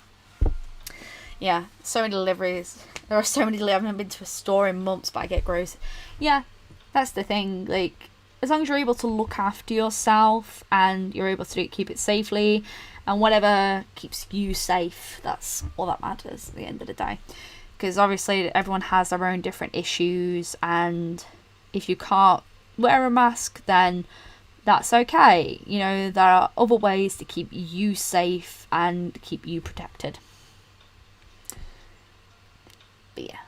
Speaker 1: yeah, so many deliveries. There are so many deliveries. I haven't been to a store in months, but I get gross. Yeah, that's the thing. Like, as long as you're able to look after yourself and you're able to keep it safely, and whatever keeps you safe, that's all that matters at the end of the day. Because obviously everyone has their own different issues, and if you can't wear a mask, then that's okay. You know, there are other ways to keep you safe and keep you protected. But yeah.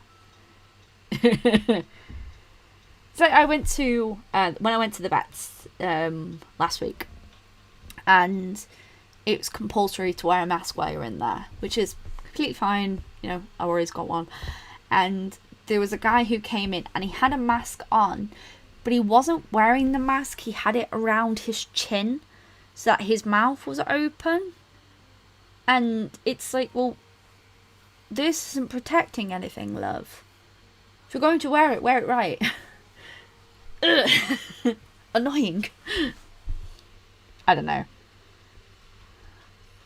Speaker 1: So I went to when I went to the vets last week, and it was compulsory to wear a mask while you're in there, which is completely fine. You know, I always got one. And there was a guy who came in and he had a mask on, but he wasn't wearing the mask. He had it around his chin so that his mouth was open. And it's like, well, this isn't protecting anything, love. If you're going to wear it right. Annoying. I don't know.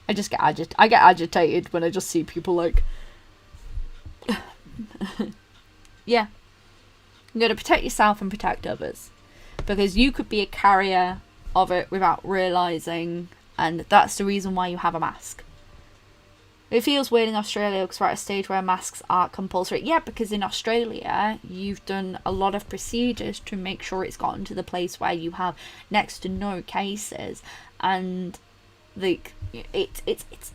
Speaker 1: I just get I get agitated when I just see people like, yeah. You got to protect yourself and protect others, because you could be a carrier of it without realizing, and that's the reason why you have a mask. It feels weird in Australia because we're at a stage where masks aren't compulsory. Yeah, because in Australia, you've done a lot of procedures to make sure it's gotten to the place where you have next to no cases. And like it's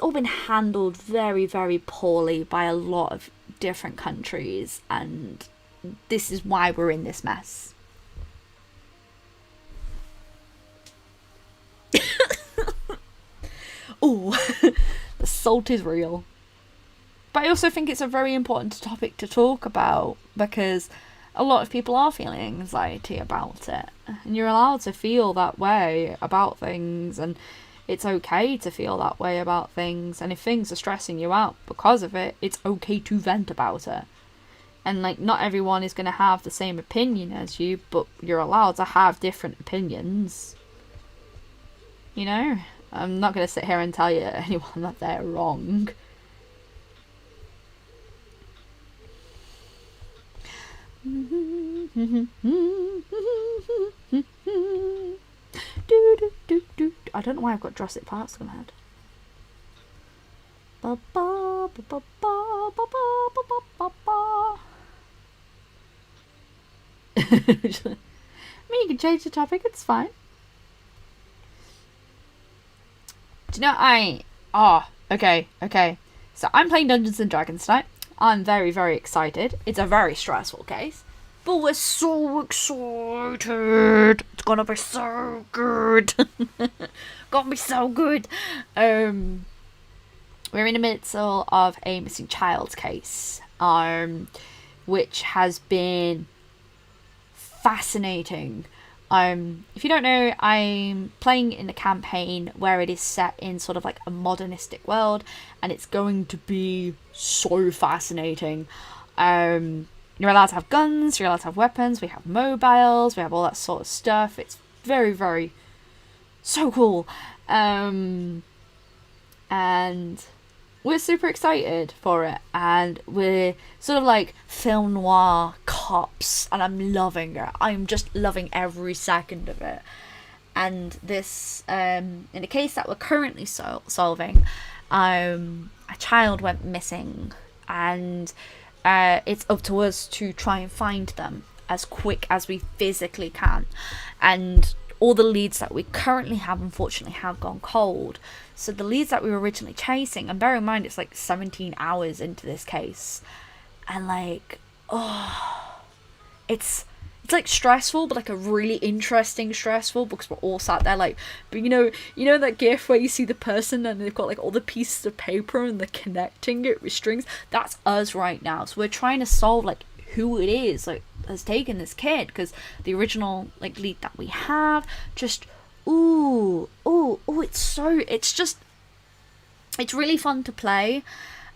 Speaker 1: all been handled very, very poorly by a lot of different countries. And this is why we're in this mess. Oh, the salt is real. But I also think it's a very important topic to talk about, because a lot of people are feeling anxiety about it. And you're allowed to feel that way about things, and it's okay to feel that way about things. And if things are stressing you out because of it, it's okay to vent about it. And like, not everyone is going to have the same opinion as you, but you're allowed to have different opinions. You know? I'm not going to sit here and tell anyone that they're wrong. I don't know why I've got Jurassic Park in my head. I mean, you can change the topic, it's fine. Do you know, okay. So I'm playing Dungeons and Dragons tonight. I'm very, very excited. It's a very stressful case, but we're so excited. It's gonna be so good. Gonna be so good. We're in the midst of a missing child case, which has been fascinating. If you don't know, I'm playing in a campaign where it is set in sort of like a modernistic world, and it's going to be so fascinating. You're allowed to have guns, you're allowed to have weapons, we have mobiles, we have all that sort of stuff. It's very, very, so cool. And we're super excited for it, and we're sort of like film noir cops, and I'm loving it. I'm just loving every second of it. And this, in the case that we're currently solving, a child went missing, and it's up to us to try and find them as quick as we physically can. And all the leads that we currently have, unfortunately, have gone cold. So the leads that we were originally chasing, and bear in mind, it's like 17 hours into this case. And like, it's like stressful, but like a really interesting stressful, because we're all sat there like, but you know that gif where you see the person and they've got like all the pieces of paper and they're connecting it with strings? That's us right now. So we're trying to solve like who it is like has taken this kid, because the original like lead that we have just it's really fun to play.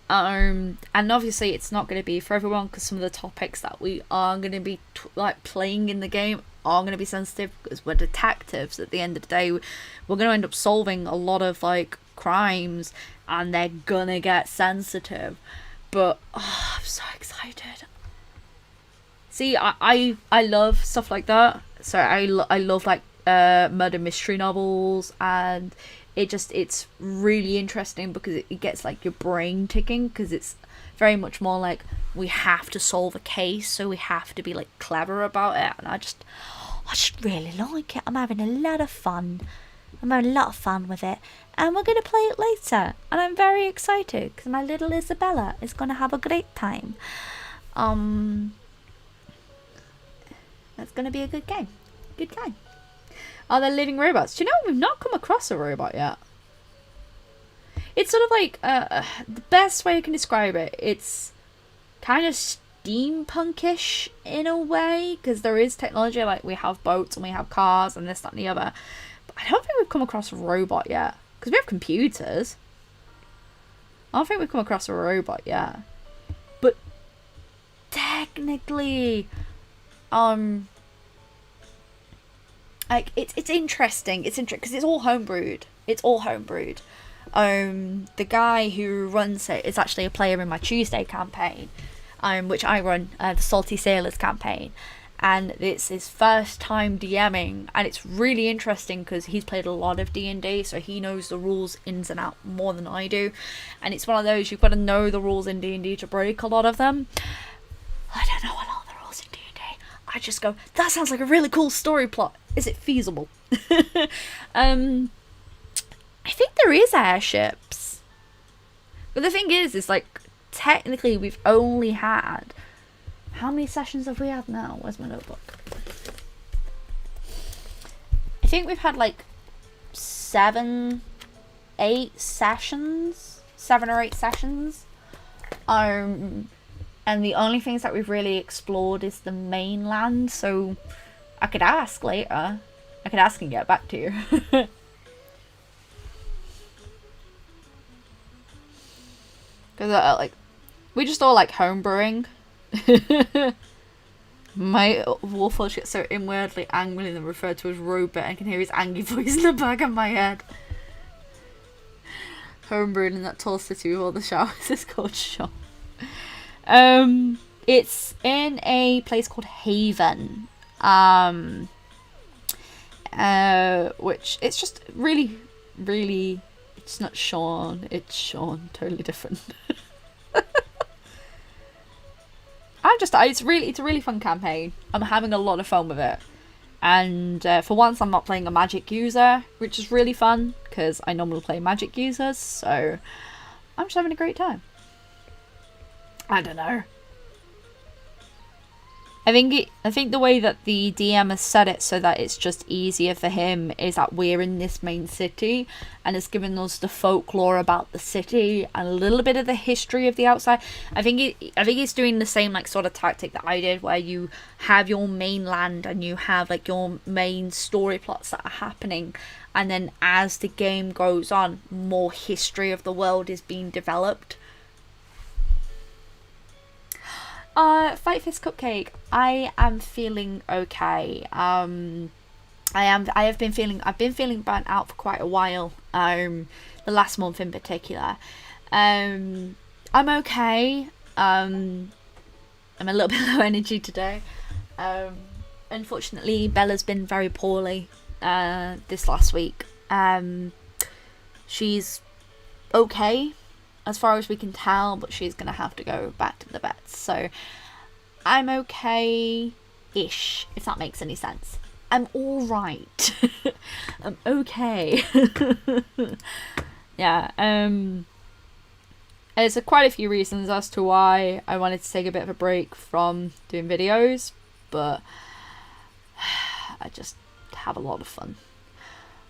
Speaker 1: And obviously it's not going to be for everyone, because some of the topics that we are going to be playing in the game are going to be sensitive, because we're detectives. At the end of the day, we're going to end up solving a lot of like crimes, and they're gonna get sensitive. But I'm so excited. See, I love stuff like that. So I love like murder mystery novels, and it's really interesting because it gets like your brain ticking, because it's very much more like we have to solve a case, so we have to be like clever about it. And I just really like it. I'm having a lot of fun. With it, and we're going to play it later, and I'm very excited because my little Isabella is going to have a great time. That's going to be a good game. Are there living robots? Do you know, we've not come across a robot yet. It's sort of like, the best way I can describe it, it's kind of steampunkish in a way, because there is technology, like we have boats and we have cars and this, that and the other. But I don't think we've come across a robot yet, because we have computers. I don't think we've come across a robot yet. But technically, like it's interesting. It's interesting because it's all homebrewed. It's all homebrewed. The guy who runs it is actually a player in my Tuesday campaign, which I run, the Salty Sailors campaign. And it's his first time DMing, and it's really interesting because he's played a lot of D&D, so he knows the rules ins and out more than I do. And it's one of those, you've got to know the rules in D&D to break a lot of them. I don't know a lot of the rules in D&D. I just go, that sounds like a really cool story plot. Is it feasible? I think there is airships. But the thing is like, technically we've only had... How many sessions have we had now? Where's my notebook? I think we've had like 7 or 8 sessions. And the only things that we've really explored is the mainland. So I could ask later. I could ask and get back to you. Because like, we just all like homebrewing. My Warforged gets so inwardly angry and referred to as robot. I can hear his angry voice in the back of my head. Homebrewing in that tall city with all the showers is called shop. It's in a place called Haven. Which it's just really, really, it's not Sean, it's Sean, totally different. It's a really fun campaign. I'm having a lot of fun with it. And for once I'm not playing a magic user, which is really fun, because I normally play magic users, so I'm just having a great time. I don't know. I think the way that the DM has set it so that it's just easier for him is that we're in this main city, and it's given us the folklore about the city and a little bit of the history of the outside. I think he's doing the same like sort of tactic that I did, where you have your mainland and you have like your main story plots that are happening, and then as the game goes on, more history of the world is being developed. Fight Fist Cupcake. I am feeling okay. I've been feeling burnt out for quite a while. The last month in particular. I'm okay. I'm a little bit low energy today. Unfortunately, Bella's been very poorly this last week. She's okay as far as we can tell, but she's gonna have to go back to the vets. So I'm okay-ish, if that makes any sense. I'm alright. I'm okay. Yeah, there's quite a few reasons as to why I wanted to take a bit of a break from doing videos, but I just have a lot of fun.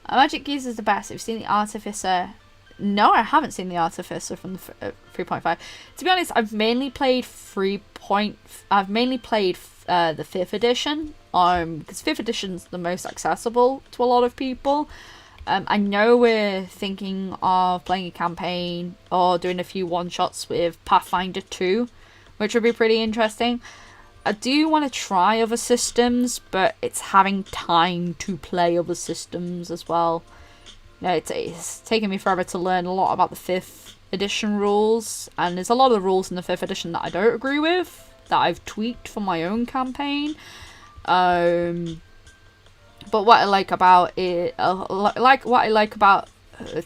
Speaker 1: Magic Geese is the best. Have you seen the Artificer? No, I haven't seen the Artificer from the 3.5. To be honest, I've mainly played the 5th edition. Because 5th edition's the most accessible to a lot of people. I know we're thinking of playing a campaign or doing a few one-shots with Pathfinder 2, which would be pretty interesting. I do want to try other systems, but it's having time to play other systems as well. You know, it's taken me forever to learn a lot about the 5th edition rules, and there's a lot of the rules in the 5th edition that I don't agree with, that I've tweaked for my own campaign. But what I like about it, what I like about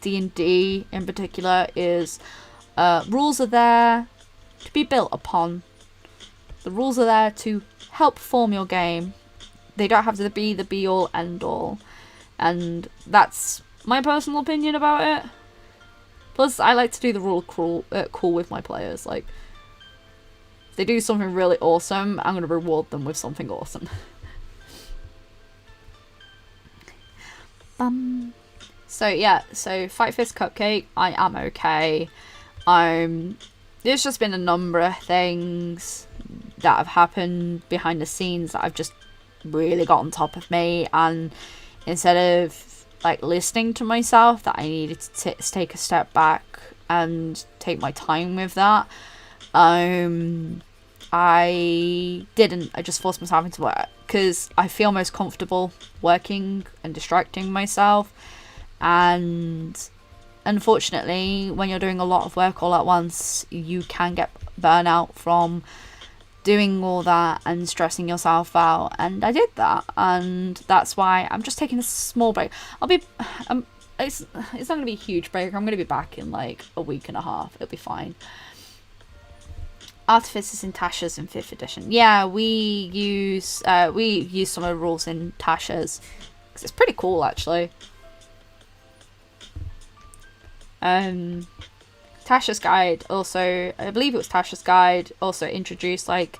Speaker 1: D&D in particular is rules are there to be built upon. The rules are there to help form your game. They don't have to be the be-all, end-all. And that's my personal opinion about it. Plus, I like to do the rule cool with my players. Like, if they do something really awesome, I'm going to reward them with something awesome. So yeah, so Fight Fist Cupcake, I am okay. There's just been a number of things that have happened behind the scenes that I've just really got on top of me, and instead of like listening to myself, that I needed to take a step back and take my time with that. I didn't. I just forced myself into work because I feel most comfortable working and distracting myself. And unfortunately, when you're doing a lot of work all at once, you can get burnout from doing all that and stressing yourself out. And I did that, and that's why I'm just taking a small break. It's not gonna be a huge break. I'm gonna be back in like a week and a half. It'll be fine. Artificers in Tasha's in 5th edition. Yeah, we use some of the rules in Tasha's because it's pretty cool actually. Tasha's Guide also, I believe it was Tasha's Guide, also introduced like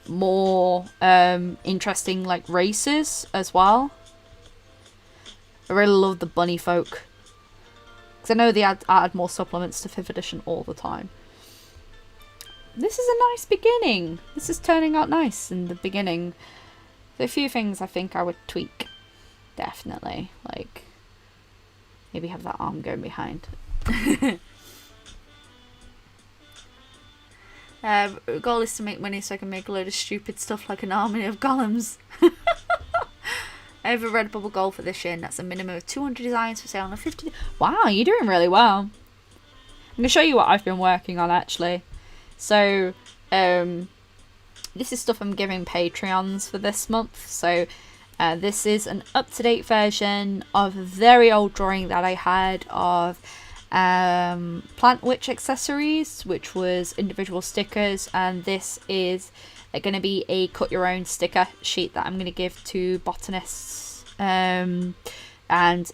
Speaker 1: more interesting like races as well. I really love the bunny folk, because I know they add more supplements to 5th edition all the time. This is a nice beginning. This is turning out nice in the beginning. There are a few things I think I would tweak. Definitely. Like, maybe have that arm going behind. Goal is to make money so I can make a load of stupid stuff like an army of golems. I have a Redbubble goal for this year, and that's a minimum of 200 designs for sale on a 50. Wow, you're doing really well. I'm going to show you what I've been working on actually. So, this is stuff I'm giving Patreons for this month. So, this is an up-to-date version of a very old drawing that I had of Plant Witch accessories, which was individual stickers. And this is going to be a cut-your-own sticker sheet that I'm going to give to botanists. And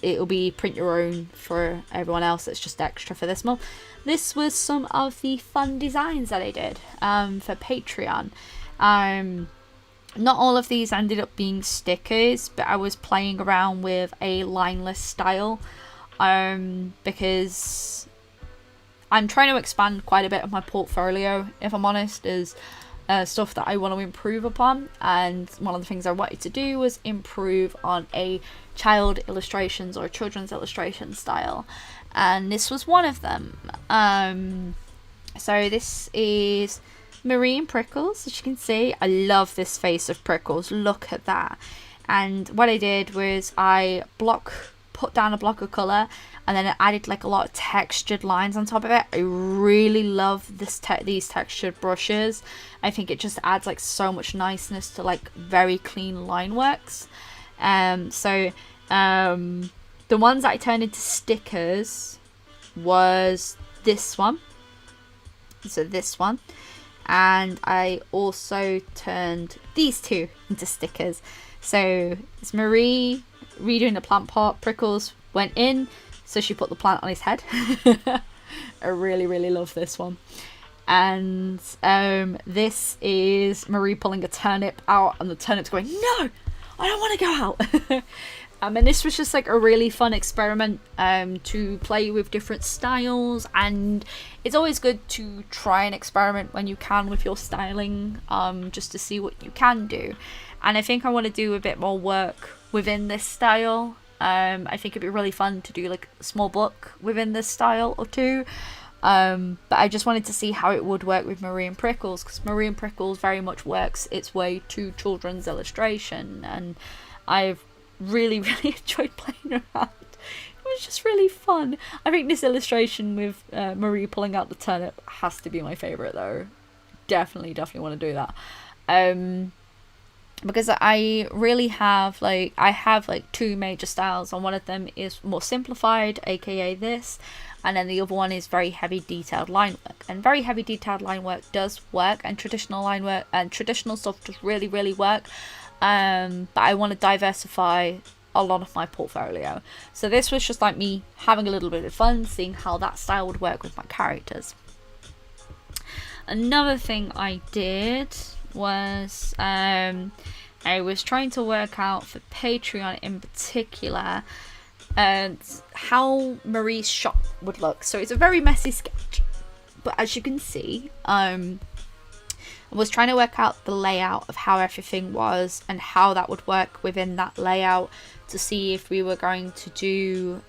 Speaker 1: it'll be print your own for everyone else. That's just extra for this month. This was some of the fun designs that I did for Patreon. Not all of these ended up being stickers, but I was playing around with a lineless style because I'm trying to expand quite a bit of my portfolio, if I'm honest. Is stuff that I want to improve upon, and one of the things I wanted to do was improve on a child illustrations or children's illustration style, and this was one of them. So this is Marine Prickles. As you can see, I love this face of Prickles. Look at that. And what I did was I put down a block of colour, and then I added like a lot of textured lines on top of it. I really love these textured brushes. I think it just adds like so much niceness to like very clean line works. The ones that I turned into stickers was this one. So this one. And I also turned these two into stickers. So it's Marie redoing the plant pot. Prickles went in, so she put the plant on his head. I really, really love this one. And this is Marie pulling a turnip out, and the turnip's going, no, I don't want to go out. And this was just like a really fun experiment to play with different styles, and it's always good to try and experiment when you can with your styling, just to see what you can do. And I think I want to do a bit more work within this style. I think it'd be really fun to do like a small book within this style or two. But I just wanted to see how it would work with Marine Prickles, because Marine Prickles very much works its way to children's illustration, and I've really, really enjoyed playing around. It was just really fun. I think this illustration with Marie pulling out the turnip has to be my favourite though. Definitely want to do that. Because I really have like, two major styles, and one of them is more simplified, aka this, and then the other one is very heavy detailed line work. And very heavy detailed line work does work, and traditional line work and traditional stuff does really, really work. But I want to diversify a lot of my portfolio. So this was just like me having a little bit of fun, seeing how that style would work with my characters. Another thing I did was I was trying to work out for Patreon in particular how Marie's shop would look. So it's a very messy sketch, but as you can see, I was trying to work out the layout of how everything was and how that would work within that layout, to see if we were going to do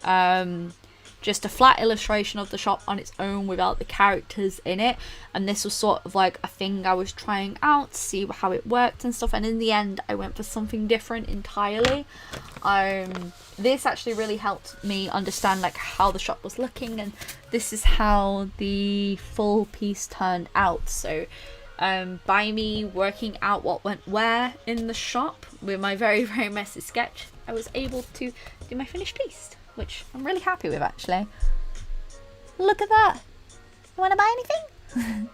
Speaker 1: just a flat illustration of the shop on its own without the characters in it, and this was sort of like a thing I was trying out to see how it worked and stuff, and in the end I went for something different entirely. This actually really helped me understand like how the shop was looking, and this is how the full piece turned out. So by me working out what went where in the shop with my very, very messy sketch, I was able to do my finished piece, which I'm really happy with actually. Look at that! You want to buy anything?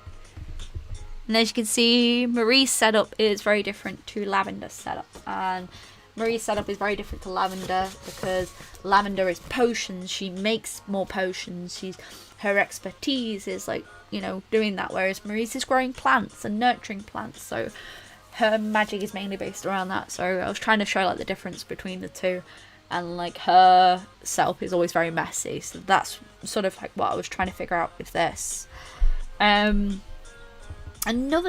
Speaker 1: And as you can see, Marie's setup is very different to Lavender's setup, and Marie's setup is very different to Lavender because Lavender is potions. She makes more potions. Her expertise is like, you know, doing that, whereas Marie's is growing plants and nurturing plants, so her magic is mainly based around that. So I was trying to show like the difference between the two, and like her setup is always very messy, so that's sort of like what I was trying to figure out with this. Another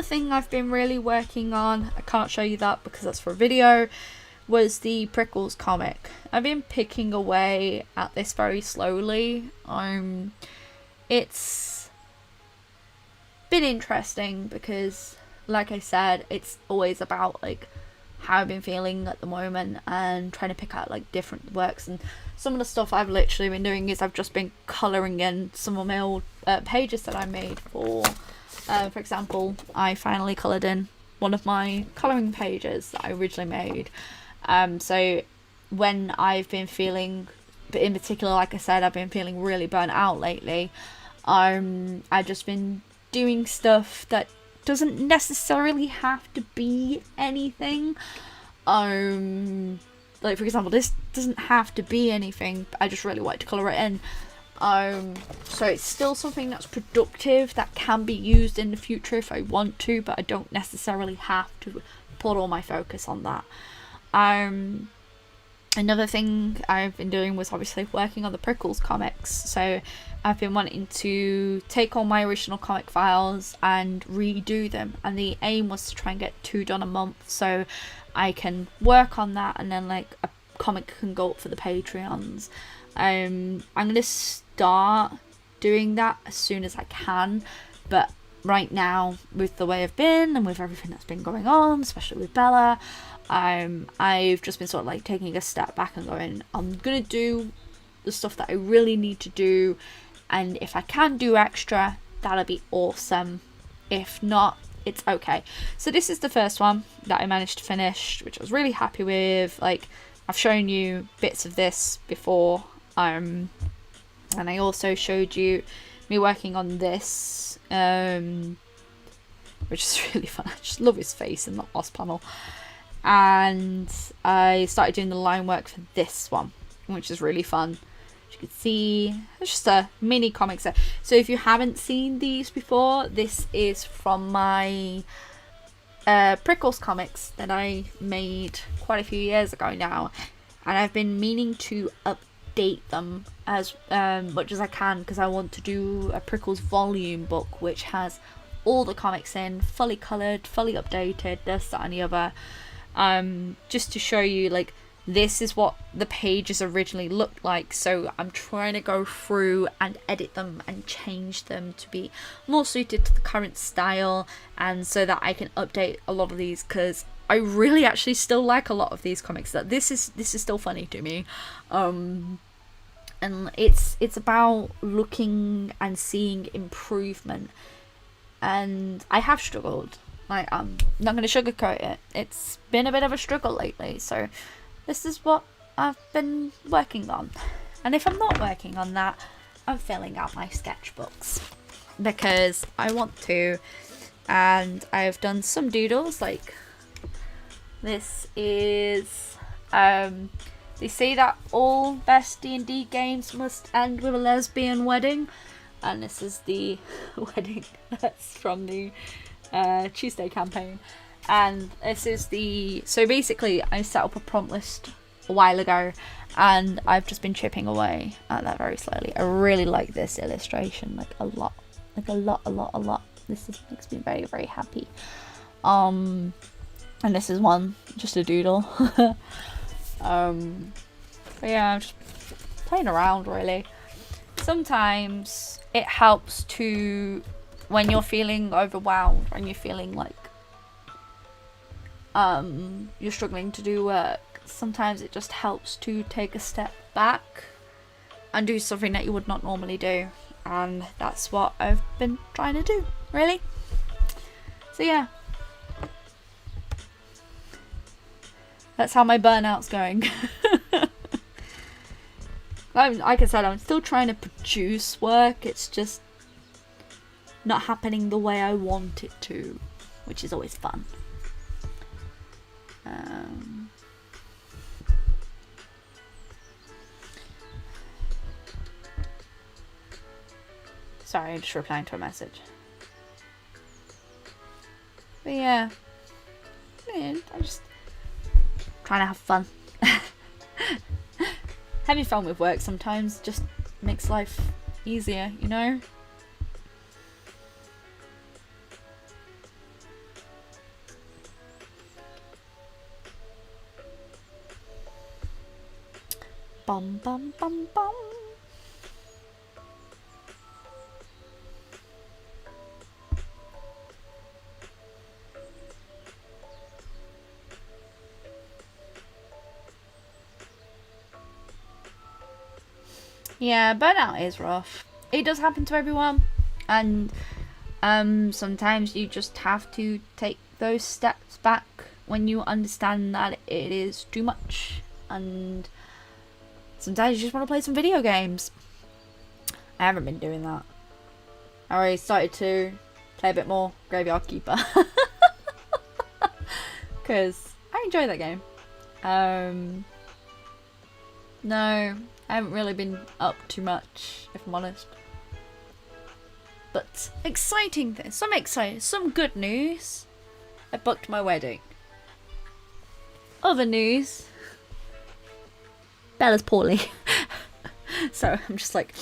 Speaker 1: thing I've been really working on, I can't show you that because that's for a video, was the Prickles comic. I've been picking away at this very slowly. It's been interesting because, like I said, it's always about like how I've been feeling at the moment and trying to pick out like different works. And some of the stuff I've literally been doing is I've just been colouring in some of my old pages that I made for example, I finally coloured in one of my colouring pages that I originally made. So when I've been feeling, but in particular, like I said, I've been feeling really burnt out lately, I've just been doing stuff that doesn't necessarily have to be anything. Like for example, this doesn't have to be anything, but I just really like to colour it in. So it's still something that's productive that can be used in the future if I want to, but I don't necessarily have to put all my focus on that. Another thing I've been doing was obviously working on the Prickles comics. So I've been wanting to take all my original comic files and redo them, and the aim was to try and get 2 done a month so I can work on that, and then like a comic can go up for the Patreons. I'm gonna start doing that as soon as I can, but right now, with the way I've been and with everything that's been going on, especially with Bella, I've just been sort of like taking a step back and going, I'm gonna do the stuff that I really need to do, and if I can do extra, that'll be awesome. If not, it's okay. So this is the first one that I managed to finish, which I was really happy with. Like, I've shown you bits of this before, and I also showed you me working on this, which is really fun. I just love his face in the last panel. And I started doing the line work for this one, which is really fun. As you can see, it's just a mini comic set. So if you haven't seen these before, this is from my Prickles comics that I made quite a few years ago now, and I've been meaning to update them as much as I can, because I want to do a Prickles volume book which has all the comics in, fully coloured, fully updated, this, that and the other, just to show you like this is what the pages originally looked like. So I'm trying to go through and edit them and change them to be more suited to the current style, and so that I can update a lot of these, because I really actually still like a lot of these comics. That this is still funny to me, and it's about looking and seeing improvement, and I have struggled. Like, I'm not going to sugarcoat it. It's been a bit of a struggle lately, so this is what I've been working on. And if I'm not working on that, I'm filling out my sketchbooks because I want to. And I've done some doodles, like this is, they say that all best D&D games must end with a lesbian wedding. And this is the wedding that's from the Tuesday campaign. And this is the, so basically I set up a prompt list a while ago and I've just been chipping away at that very slowly. I really like this illustration, like a lot. This makes me very, very happy. And this is one, just a doodle. But yeah, I'm just playing around really. sometimes it helps to, when you're feeling overwhelmed, when you're feeling like you're struggling to do work, sometimes it just helps to take a step back and do something that you would not normally do. And that's what I've been trying to do, really. So yeah, that's how my burnout's going. Like I said, I'm still trying to produce work. It's just not happening the way I want it to, which is always fun. Sorry, I'm just replying to a message. But yeah, I'm just trying to have fun. Having fun with work sometimes just makes life easier, you know? Bum bum bum bum. Yeah, burnout is rough. It does happen to everyone, and sometimes you just have to take those steps back when you understand that it is too much, and sometimes you just want to play some video games. I haven't been doing that. I already started to play a bit more Graveyard Keeper because I enjoy that game. No, I haven't really been up too much, if I'm honest. But exciting things, some good news. I booked my wedding. Other news, Bella's poorly. So I'm just like,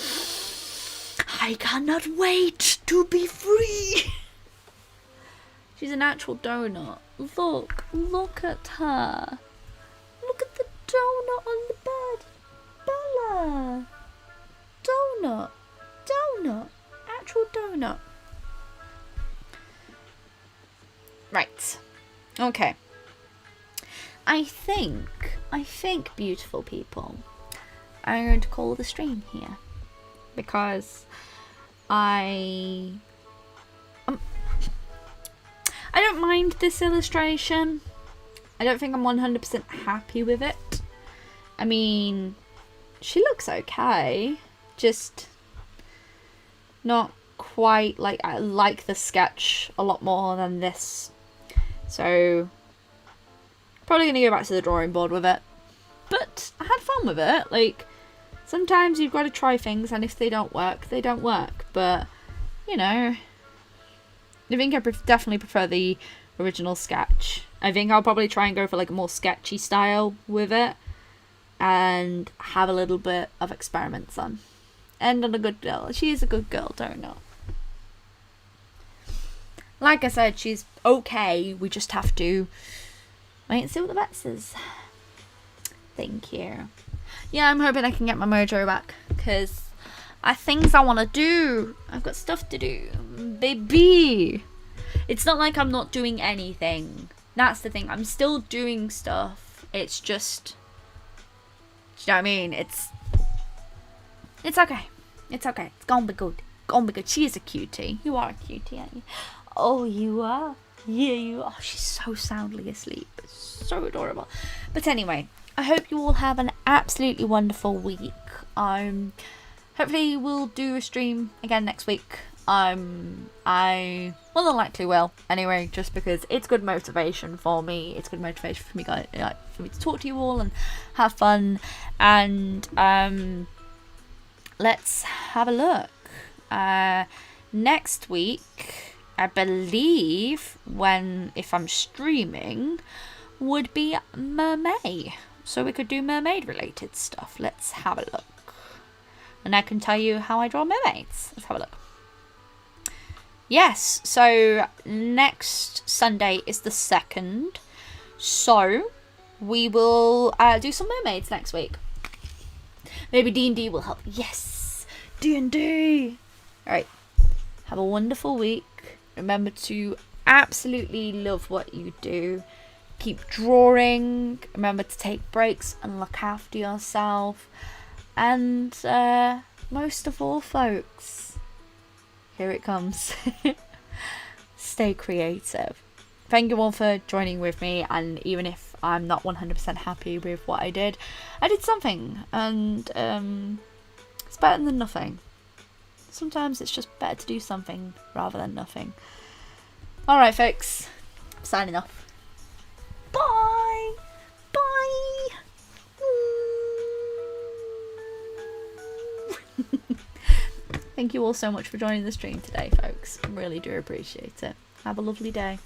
Speaker 1: I cannot wait to be free. She's an actual donut. Look at her. Look at the donut on the bed. Bella. Donut. Actual donut. Right. Okay. I think, beautiful people, I'm going to call the stream here. Because I don't mind this illustration. I don't think I'm 100% happy with it. I mean, she looks okay. Just not quite like, I like the sketch a lot more than this. So probably gonna go back to the drawing board with it. But I had fun with it. Like, sometimes you've got to try things, and if they don't work, they don't work. But, you know, I think I definitely prefer the original sketch. I think I'll probably try and go for like a more sketchy style with it, and have a little bit of experiments on. End on a good girl. She is a good girl, don't know. Like I said, she's okay. We just have to wait and see what the vet says. Thank you. Yeah, I'm hoping I can get my mojo back, because I have things I want to do. I've got stuff to do, baby. It's not like I'm not doing anything. That's the thing. I'm still doing stuff. It's just, do you know what I mean? It's okay. It's okay. It's gonna be good. Gonna be good. She is a cutie. You are a cutie, aren't you? Oh, you are. Yeah, you are. She's so soundly asleep. It's so adorable. But anyway, I hope you all have an absolutely wonderful week. Hopefully we'll do a stream again next week. I more than likely will. Anyway, just because it's good motivation for me. It's good motivation for me, guys, for me to talk to you all and have fun. And let's have a look. Next week, I believe, if I'm streaming, would be Mermay. So we could do mermaid related stuff. Let's have a look. And I can tell you how I draw mermaids. Let's have a look. Yes, so next Sunday is the 2nd. So we will do some mermaids next week. Maybe D&D will help. Yes, D&D. Alright, have a wonderful week. Remember to absolutely love what you do. Keep drawing. Remember to take breaks and look after yourself. And most of all, folks, here it comes. Stay creative. Thank you all for joining with me, and even if I'm not 100% happy with what I did something, and it's better than nothing. Sometimes it's just better to do something rather than nothing. Alright folks, I'm signing off. Bye! Bye! Thank you all so much for joining the stream today, folks. I really do appreciate it. Have a lovely day.